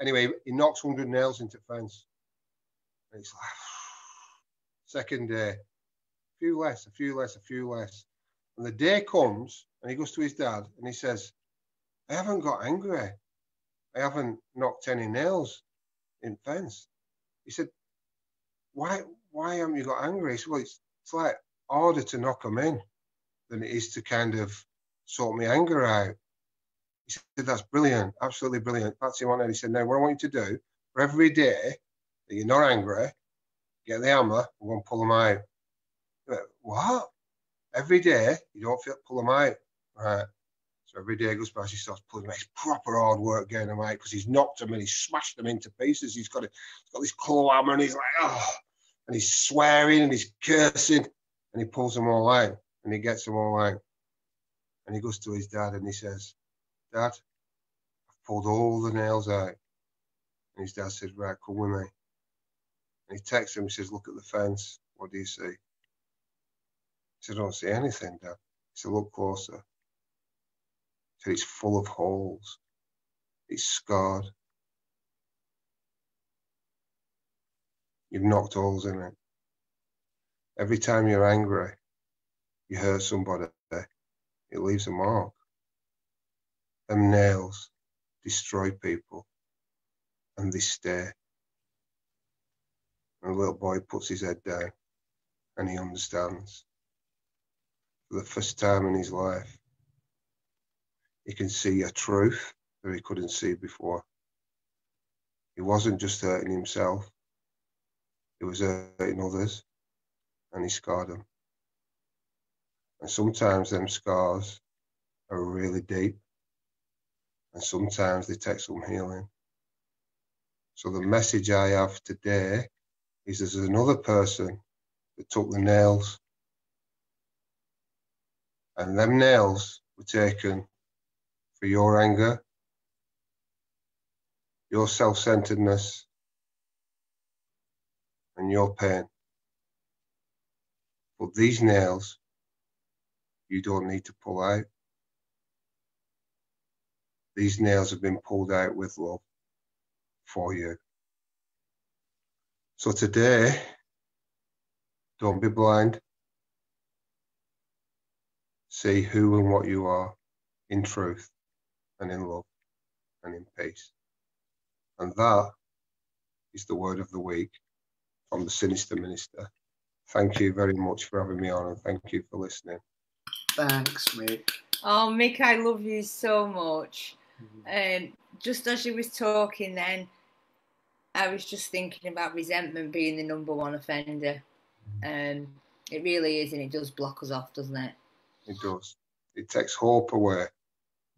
S5: Anyway, he knocks 100 nails into fence. And it's like, second day, a few less. And the day comes, and he goes to his dad, and he says, I haven't got angry. I haven't knocked any nails in fence. He said, why haven't you got angry? He said, well, it's like harder to knock them in than it is to kind of sort my anger out. He said, that's brilliant, absolutely brilliant. Pats him on the head. He said, now what I want you to do, for every day that you're not angry, get the hammer and go and pull them out. Went, what? Every day you don't pull them out? Right. So every day goes past, he starts pulling them out. It's proper hard work getting them out because he's knocked them and he's smashed them into pieces. He's got this claw hammer and he's like, oh, and he's swearing and he's cursing and he pulls them all out and he gets them all out. And he goes to his dad and he says, Dad, I've pulled all the nails out. And his dad says, right, come with me. And he texts him, he says, look at the fence. What do you see? He said, I don't see anything, Dad. He said, look closer. He said, it's full of holes. It's scarred. You've knocked holes in it. Every time you're angry, you hurt somebody, it leaves a mark. Them nails destroy people, and they stay. And the little boy puts his head down, and he understands. For the first time in his life, he can see a truth that he couldn't see before. He wasn't just hurting himself, he was hurting others, and he scarred them. And sometimes them scars are really deep, and sometimes they take some healing. So the message I have today is there's another person that took the nails, and them nails were taken for your anger, your self-centeredness, and your pain. But these nails, you don't need to pull out. These nails have been pulled out with love for you. So today, don't be blind. See who and what you are in truth and in love and in peace. And that is the word of the week from the Sinister Minister. Thank you very much for having me on, and thank you for listening.
S2: Thanks, Mick.
S3: Oh, Mick, I love you so much. Just as you was talking then, I was just thinking about resentment being the #1 offender. It really is, and it does block us off, doesn't it?
S5: It does. It takes hope away,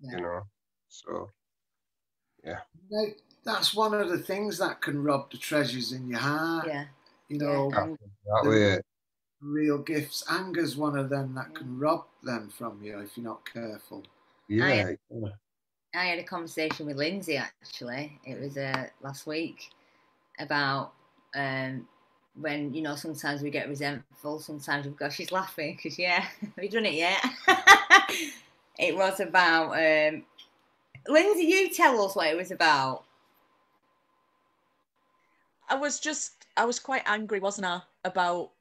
S5: you know. So, yeah.
S2: That's one of the things that can rob the treasures in your heart.
S3: Yeah.
S2: You know,
S5: the
S2: real gifts. Anger's one of them that can rob them from you if you're not careful.
S5: Yeah.
S3: I had a conversation with Lindsay, actually. It was last week about when, you know, sometimes we get resentful, sometimes we've got, she's laughing because, yeah, have you done it yet? It was about, Lindsay, you tell us what it was about.
S7: I was quite angry, wasn't I, about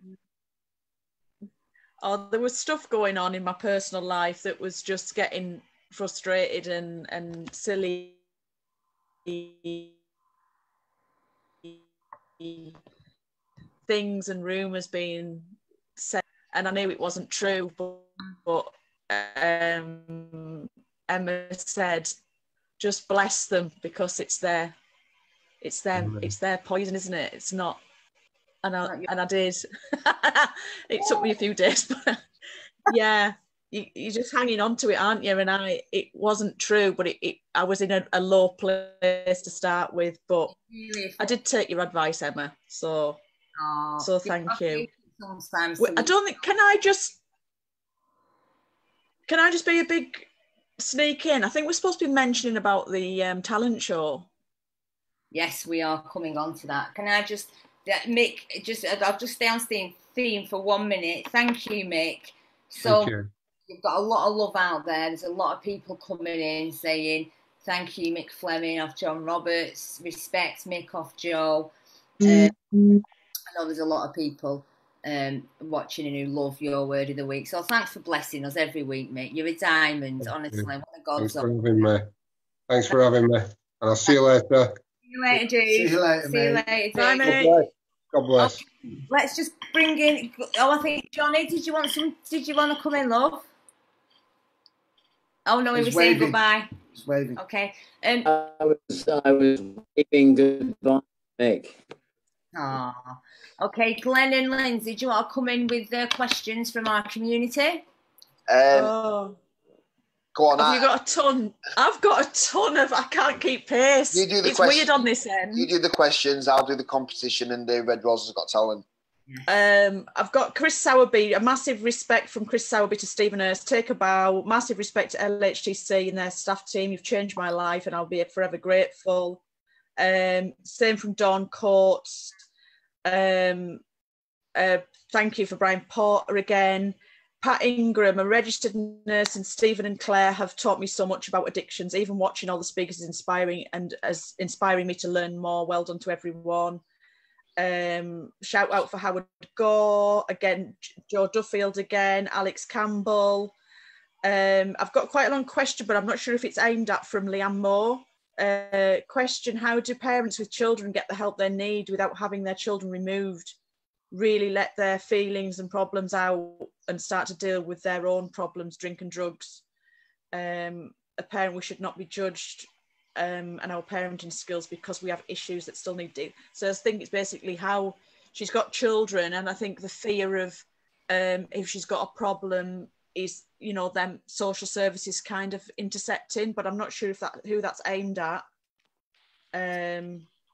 S7: Oh, there was stuff going on in my personal life that was just getting frustrated and silly things and rumours being said, and I knew it wasn't true, but Emma said, just bless them because it's their poison, isn't it? It's not. And I did. It took me a few days, but yeah, you're just hanging on to it, aren't you? And it wasn't true, but I was in a low place to start with. But I did take your advice, Emma. So thank you. I don't think. Can I just be a big sneak in? I think we're supposed to be mentioning about the talent show.
S3: Yes, we are coming on to that. Can I just, Mick, I'll just stay on theme for 1 minute. Thank you, Mick. So you've got a lot of love out there. There's a lot of people coming in saying, thank you, Mick Fleming off John Roberts, respect Mick off Joe. I know there's a lot of people watching and who love your word of the week. So thanks for blessing us every week, Mick. You're a diamond, honestly. One of God's.
S5: Thanks for having me. And I'll see you later.
S3: See you later, dude.
S2: See you later, mate.
S3: Bye, mate.
S5: God bless.
S3: Okay, let's just bring in. Oh, I think Johnny. Did you want to come in, love? Oh no, he was saying goodbye.
S2: He's waving.
S3: Okay.
S11: I was waving goodbye, Mick.
S3: Ah. Okay, Glenn and Lindsay, do you want to come in with questions from our community?
S13: Go on.
S7: Have you got a ton? I've got a ton of. I can't keep pace.
S13: You do the
S7: it's weird on this end.
S13: You do the questions. I'll do the competition, and the Red Roses Got Talent.
S7: I've got Chris Sowerby. A massive respect from Chris Sowerby to Stephen Hurst. Take a bow. Massive respect to LHTC and their staff team. You've changed my life, and I'll be forever grateful. Same from Dawn Coates. Thank you for Brian Porter again. Pat Ingram, a registered nurse, and Stephen and Claire have taught me so much about addictions. Even watching all the speakers is inspiring me to learn more. Well done to everyone. Shout out for Howard Gore again, Joe Duffield again, Alex Campbell. I've got quite a long question, but I'm not sure if it's aimed at from Leanne Moore. Question: how do parents with children get the help they need without having their children removed? Really let their feelings and problems out and start to deal with their own problems, drink and drugs. A parent, we should not be judged and our parenting skills because we have issues that still need to. So I think it's basically how she's got children, and I think the fear of if she's got a problem is, you know, them social services kind of intersecting, but I'm not sure if who that's aimed at.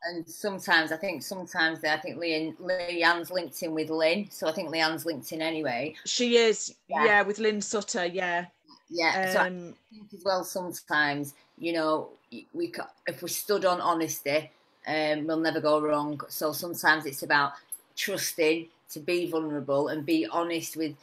S3: And sometimes I think Leanne's linked in with Lynn, so I think Leanne's linked in anyway.
S7: She is, yeah, with Lynn Sutter, yeah.
S3: So I think as well, sometimes, you know, if we stood on honesty, we'll never go wrong. So sometimes it's about trusting to be vulnerable and be honest with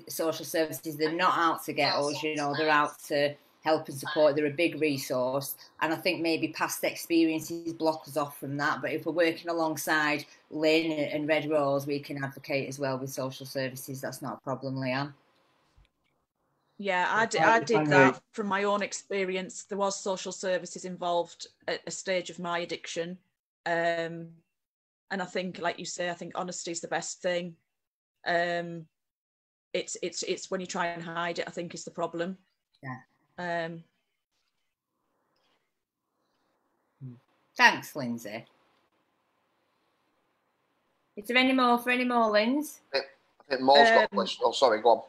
S3: social services. They're not out to get us, you know, they're out to help and support. They're a big resource, and I think maybe past experiences block us off from that. But if we're working alongside Lynn and Red Rose, we can advocate as well with social services. That's not a problem, Leanne.
S7: Yeah, I did that from my own experience. There was social services involved at a stage of my addiction, and I think, like you say, I think honesty is the best thing. It's when you try and hide it, I think, is the problem.
S3: Yeah. Thanks, Lindsay. Is there any more Linz?
S13: I think Mo's got a question. Oh, sorry, go on.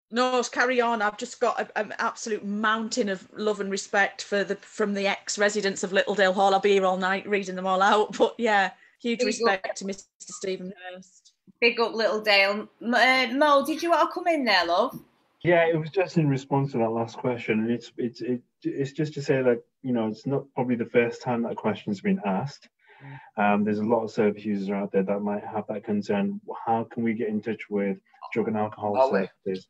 S7: No, carry on. I've just got an absolute mountain of love and respect from the ex-residents of Littledale Hall. I'll be here all night reading them all out. But yeah, huge respect to Mr. Stephen Hurst.
S3: Big up Littledale. Mo, did you want to come in there, love?
S9: Yeah, it was just in response to that last question, and it's just to say that, you know, it's not probably the first time that question's been asked. There's a lot of service users out there that might have that concern. How can we get in touch with drug and alcohol services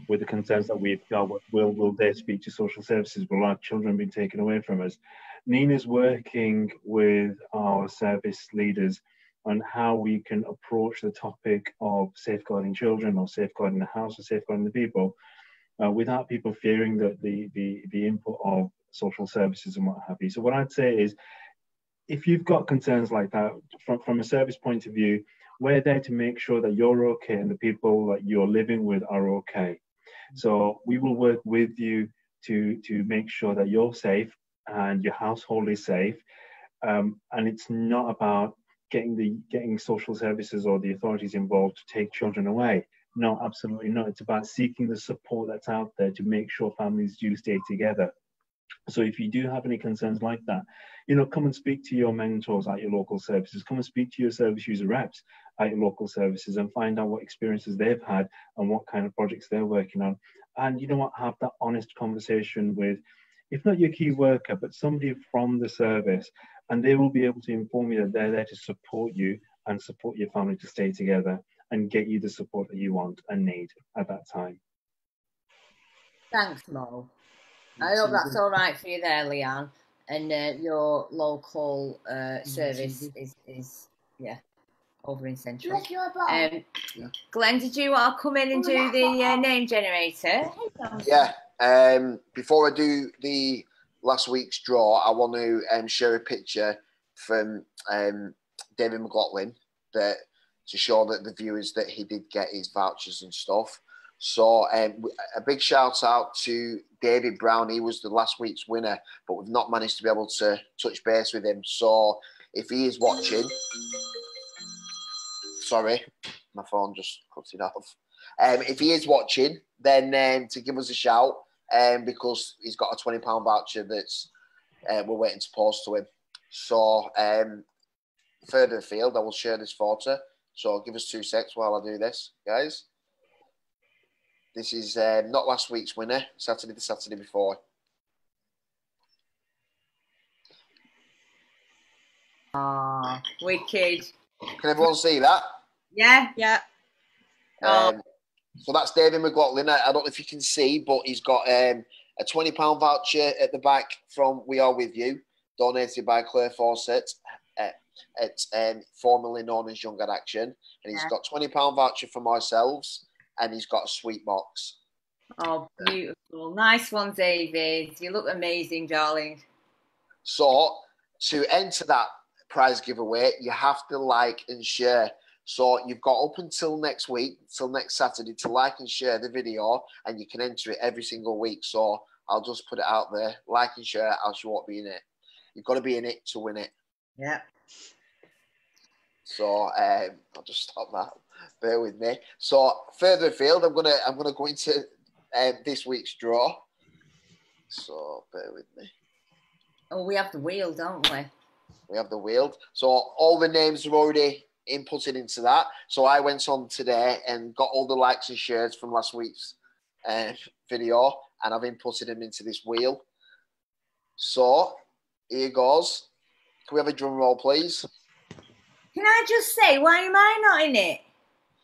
S9: with the concerns that we've got? Will they speak to social services? Will our children be taken away from us? Nina's working with our service leaders on how we can approach the topic of safeguarding children or safeguarding the house or safeguarding the people without people fearing the input of social services and what have you. So what I'd say is, if you've got concerns like that, from a service point of view, we're there to make sure that you're okay and the people that you're living with are okay. So we will work with you to make sure that you're safe and your household is safe. And it's not about getting social services or the authorities involved to take children away. No, absolutely not. It's about seeking the support that's out there to make sure families do stay together. So if you do have any concerns like that, come and speak to your mentors at your local services. Come and speak to your service user reps at your local services and find out what experiences they've had and what kind of projects they're working on. And you know what, have that honest conversation with, if not your key worker, but somebody from the service, and they will be able to inform you that they're there to support you and support your family to stay together and get you the support that you want and need at that time.
S3: Thanks, Mo. I hope that's all right for you there, Leanne, and your local service is over in Central. Glenn, did you want to come in and do the name generator?
S13: Yeah. Before I do the last week's draw, I want to share a picture from David McLaughlin to show that the viewers that he did get his vouchers and stuff. So a big shout out to David Brown. He was the last week's winner, but we've not managed to be able to touch base with him. So if he is watching, sorry, my phone just cut it off. If he is watching, then to give us a shout, because he's got a £20 voucher that's we're waiting to post to him. So further afield, I will share this photo. So give us 2 secs while I do this, guys. This is not last week's winner, the Saturday before.
S3: Ah, wicked.
S13: Can everyone see that?
S3: Yeah. Yeah.
S13: So that's David McLaughlin. I don't know if you can see, but he's got a £20 voucher at the back from We Are With You, donated by Claire Fawcett, formerly known as Young at Action. And he's got £20 voucher from ourselves, and he's got a sweet box.
S3: Oh, beautiful. Nice one, David. You look amazing, darling.
S13: So to enter that prize giveaway, you have to like and share. So you've got up until next week, till next Saturday, to like and share the video, and you can enter it every single week. So I'll just put it out there. Like and share, else you won't be in it. You've got to be in it to win it.
S3: Yeah.
S13: So I'll just stop that. Bear with me. So further afield, I'm gonna go into this week's draw. So bear with me.
S3: Oh, we have the wheel, don't we?
S13: We have the wheel. So all the names are already inputted into that. So I went on today and got all the likes and shares from last week's video, and I've inputted them into this wheel. So here goes. Can we have a drum roll, please?
S3: Can I just say, why am I not in it?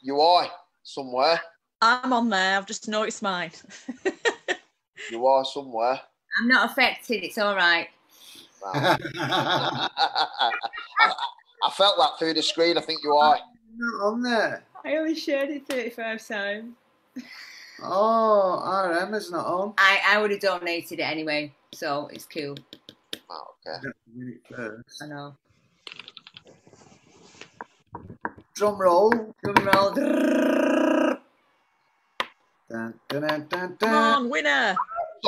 S13: You are somewhere.
S7: I'm on there. I've just noticed mine.
S13: You are somewhere.
S3: I'm not affected. It's all right.
S13: Wow. I felt that through the screen. I think you are.
S2: Not on there.
S3: I only shared it 35 times.
S2: Oh, RM is not on.
S3: I would have donated it anyway, so it's cool.
S13: Oh, okay.
S3: I know.
S2: Drum roll.
S3: Drum roll.
S2: Dun, dun, dun, dun,
S7: Come on, winner.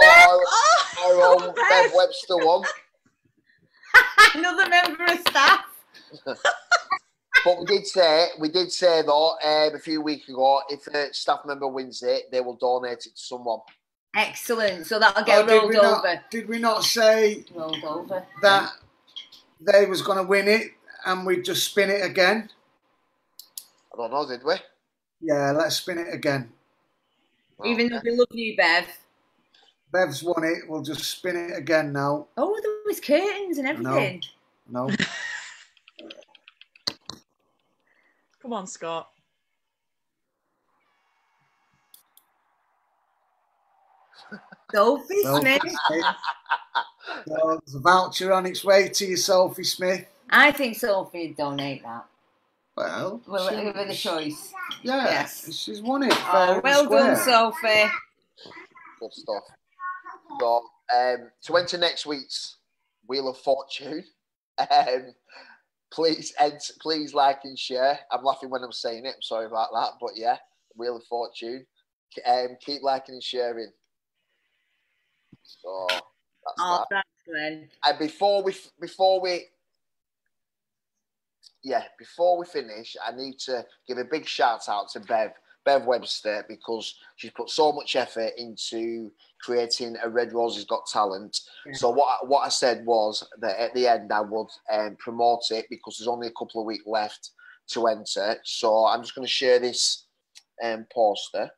S13: Our own Bev Webster won.
S3: Another member of staff.
S13: But we did say though, a few weeks ago, if a staff member wins it, they will donate it to someone.
S3: Excellent. So that'll get rolled over.
S2: Did we not say
S3: rolled over
S2: that they was going to win it and we'd just spin it again?
S13: I don't know, did we?
S2: Yeah, let's spin it again.
S3: Even though we love you, Bev.
S2: Bev's won it. We'll just spin it again now.
S3: Oh, there was curtains and everything.
S2: No.
S7: Come on, Scott.
S3: Sophie Smith.
S2: There's a voucher on its way to you, Sophie Smith.
S3: I think Sophie would donate that.
S2: Well,
S3: we'll give her the choice.
S2: Yeah,
S3: yes.
S2: She's won it.
S3: Oh, well done, Sophie.
S13: Good stuff. So, to enter next week's Wheel of Fortune, please like and share. I'm laughing when I'm saying it. I'm sorry about that, but yeah, Wheel of Fortune. Keep liking and sharing. So that's that.
S3: Thanks, Glenn.
S13: And before we finish, I need to give a big shout out to Bev Webster, because she's put so much effort into creating a Red Roses Got Talent. Yeah. So what I said was that at the end I would promote it, because there's only a couple of weeks left to enter. So I'm just going to share this poster.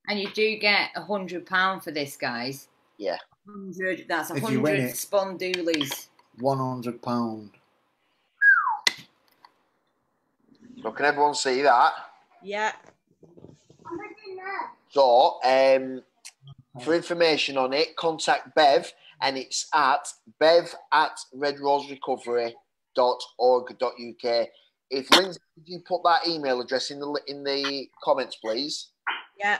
S3: And you do get £100 for this, guys.
S13: Yeah.
S3: 100. That's 100 spondoolies.
S2: £100.
S13: So can everyone see that?
S7: Yeah.
S13: So, for information on it, contact Bev, and it's at bev@redroserecovery.org.uk. If Lindsay, if you put that email address in the comments, please.
S7: Yeah.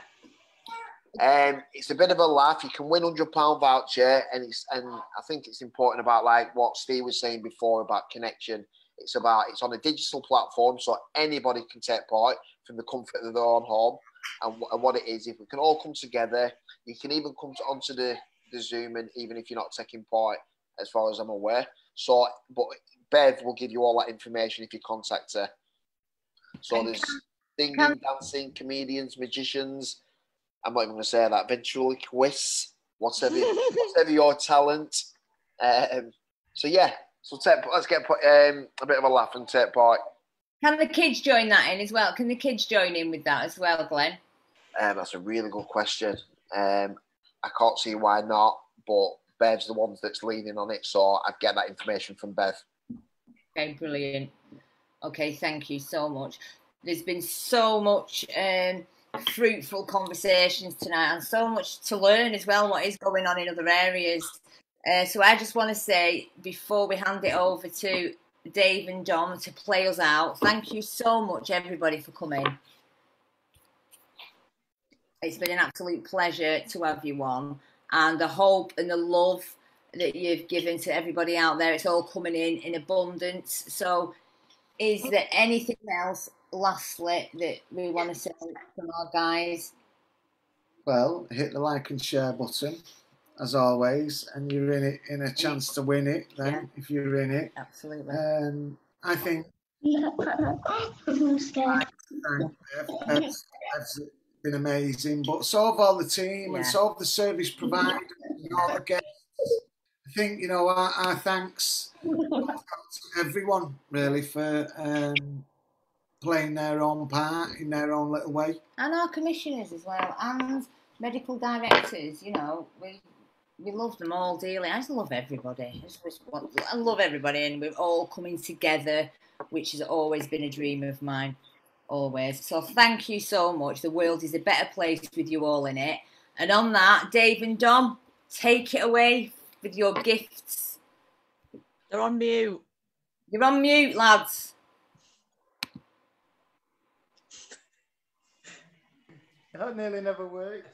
S13: It's a bit of a laugh. You can win £100 voucher, and I think it's important about like what Steve was saying before about connection. It's on a digital platform, so anybody can take part from the comfort of their own home. And what it is, if we can all come together, you can even come onto the Zoom, and even if you're not taking part, as far as I'm aware. So, but Bev will give you all that information if you contact her. So there's singing, dancing, comedians, magicians. I'm not even going to say that. Ventriloquists, whatever your talent. So yeah. So let's get a bit of a laugh and take part.
S3: Can the kids join that in as well? Can the kids join in with that as well, Glenn?
S13: That's a really good question. I can't see why not, but Bev's the one that's leaning on it, so I'd get that information from Bev.
S3: Okay, brilliant. Okay, thank you so much. There's been so much fruitful conversations tonight, and so much to learn as well what is going on in other areas. So I just want to say, before we hand it over to Dave and Dom to play us out, thank you so much, everybody, for coming. It's been an absolute pleasure to have you on, and the hope and the love that you've given to everybody out there, it's all coming in abundance. So is there anything else, lastly, that we want to say from our guys?
S2: Well, hit the like and share button, as always, and you're in a chance to win it then, if you're in it.
S3: Absolutely.
S2: I think that's been amazing, but so have all the team, and so have the service providers and all the guests. I think, our thanks to everyone, really, for playing their own part in their own little way.
S3: And our commissioners as well, and medical directors, we love them all dearly. I just love everybody. I love everybody, and we're all coming together, which has always been a dream of mine, always. So thank you so much. The world is a better place with you all in it. And on that, Dave and Dom, take it away with your gifts.
S7: They're on mute.
S3: You're on mute, lads.
S6: That nearly never worked.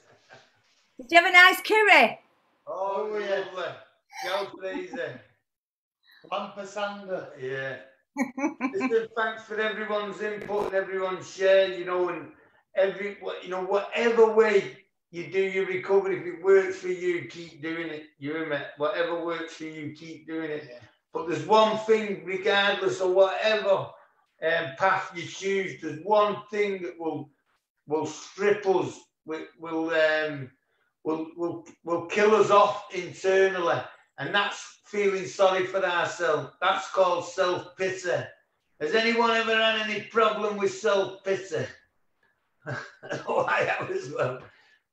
S3: Did you have a nice curry?
S6: Oh, yeah. Go please. Lampasanda. Yeah. Listen, thanks for everyone's input and everyone's share, and whatever way you do your recovery, if it works for you, keep doing it. You hear me? Whatever works for you, keep doing it. Yeah. But there's one thing, regardless of whatever path you choose, there's one thing that will strip us, will kill us off internally, and that's feeling sorry for ourselves. That's called self-pity. Has anyone ever had any problem with self-pity? Oh, I have as well.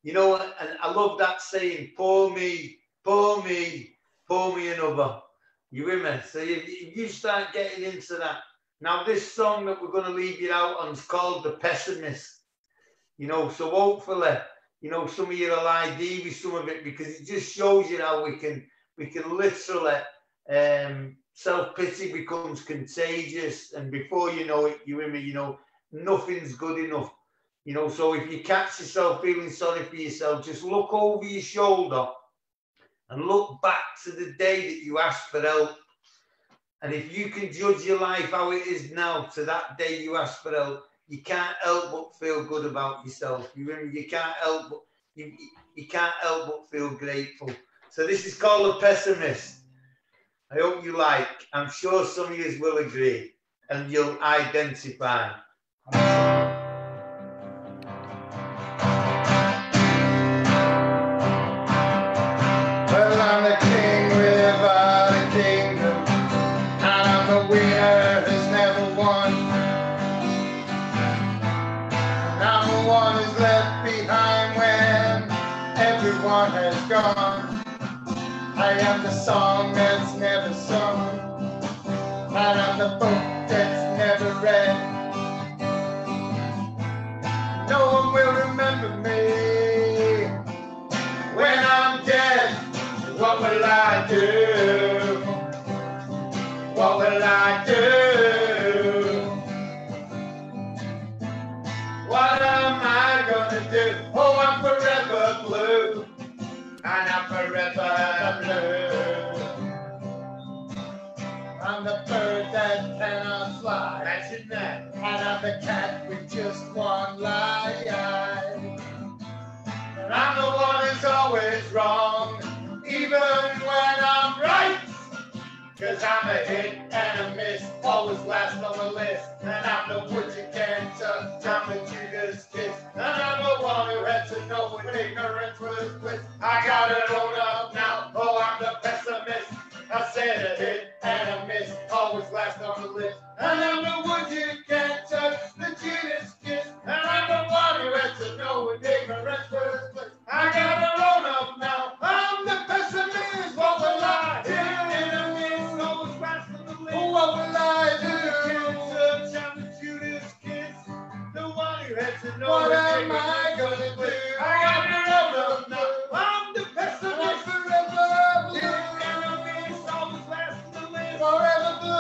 S6: And I love that saying, poor me, poor me, poor me another. You with me? So if you start getting into that. Now, this song that we're going to leave you out on is called The Pessimist. So hopefully, some of you will ID with some of it, because it just shows you how we can literally self-pity becomes contagious, and before you know it, you know, nothing's good enough. You know, so if you catch yourself feeling sorry for yourself, just look over your shoulder and look back to the day that you asked for help. And if you can judge your life how it is now to that day you asked for help, you can't help but feel good about yourself. You can't help but you can't help but feel grateful. So this is called A Pessimist. I hope you like. I'm sure some of you will agree and you'll identify.
S4: Well, I'm the king without a kingdom, and I'm the winner who's never won. And I'm the one who's left behind when everyone has gone. I am the song that's never sung, and I'm the book that's never read. No one will remember me when I'm dead. What will I do? What will I do? What am I gonna do? Oh, I'm forever blue, and I'm forever blue. I'm the bird that cannot fly, imagine that. And I'm the cat with just one lie. And I'm the one who's always wrong, even when I'm right. Cause I'm a hit and a miss, always last on the list. And I'm the wood you can't touch, I'm the Judas kiss. And I'm the one who had to know when ignorance was bliss. I gotta own up now, oh, I'm the pessimist. I said a hit and a miss, always last on the list. And I'm the wood you can't touch, the Judas kiss. And I'm the one who had to know when ignorance was bliss. I gotta own up now, I'm the pessimist. What will I do? What will I do? I'm the Judas kiss, the one who had to know. What am I gonna do? I got to know now. I'm the pessimist. Forever blue. Enemies always last on the list. Forever blue.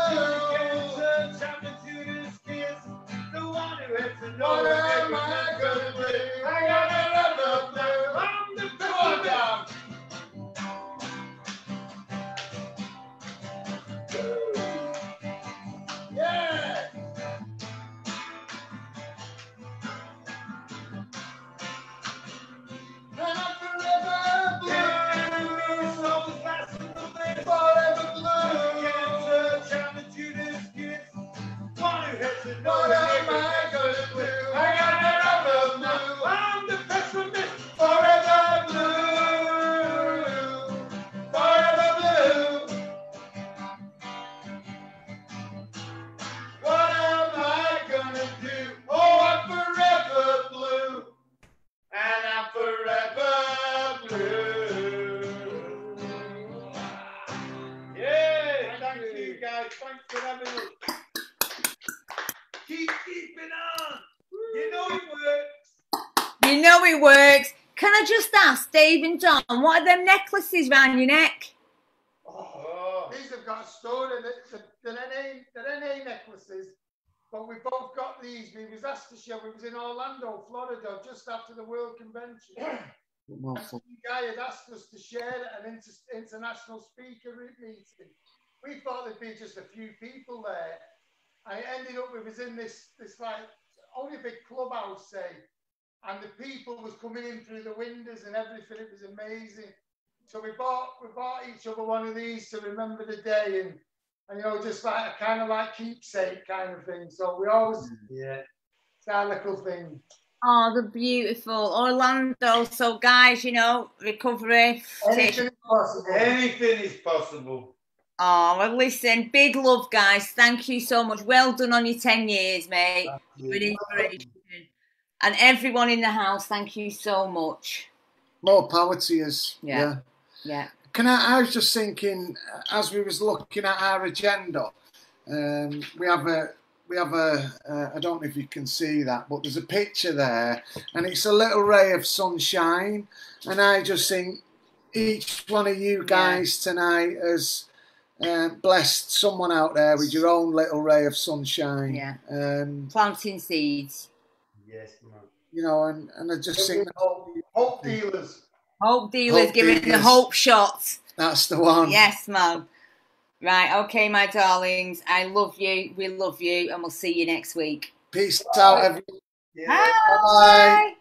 S4: I'm the Judas kiss, the one who had to know. What am I gonna do? I got to know now. I'm the pessimist. Yeah! And I'm forever blue. Enemies always last in the list. Forever blue. Can't touch, I'm the Judas kiss. One who hits it. What am I gonna do? I got forever blue. I'm the pessimist. Forever blue. Forever blue. What am I gonna do? Oh, I'm forever blue, and I'm forever blue. Yeah, thank you guys. Thanks for having us. Keep keeping on. You know it works.
S3: You know it works. Can I just ask, Dave and Don, what are them necklaces round your neck?
S4: Oh, these have got a story. They're NA necklaces, but we both got these. We was asked to show. We was in Orlando, Florida, just after the World Convention. And some guy had asked us to share an international speaker meeting. We thought there'd be just a few people there. And it ended up we was in this like only a big clubhouse, say, and the people was coming in through the windows and everything. It was amazing. So we bought each other one of these to remember the day and you know, just like a kind of like keepsake kind of thing. So we always, yeah, it's our little thing.
S3: Oh, they're beautiful. Orlando. So guys, you know, recovery.
S4: Anything is possible.
S6: Anything is possible.
S3: Oh, well, listen, big love, guys. Thank you so much. Well done on your 10 years, mate. You're an inspiration. And everyone in the house, thank you so much.
S2: More power to you.
S3: Yeah. Yeah.
S2: I was just thinking, as we was looking at our agenda, we have a I don't know if you can see that, but there's a picture there, and it's a little ray of sunshine, and I just think each one of you guys tonight has blessed someone out there with your own little ray of sunshine.
S3: Yeah. Planting seeds.
S6: Yes, man.
S2: You know, and I just think
S4: hope dealers.
S3: Hope dealers giving the hope shot.
S2: That's the one.
S3: Yes, man. Right, okay, my darlings. I love you. We love you, and we'll see you next week.
S2: Peace out, everyone.
S3: Bye. Bye.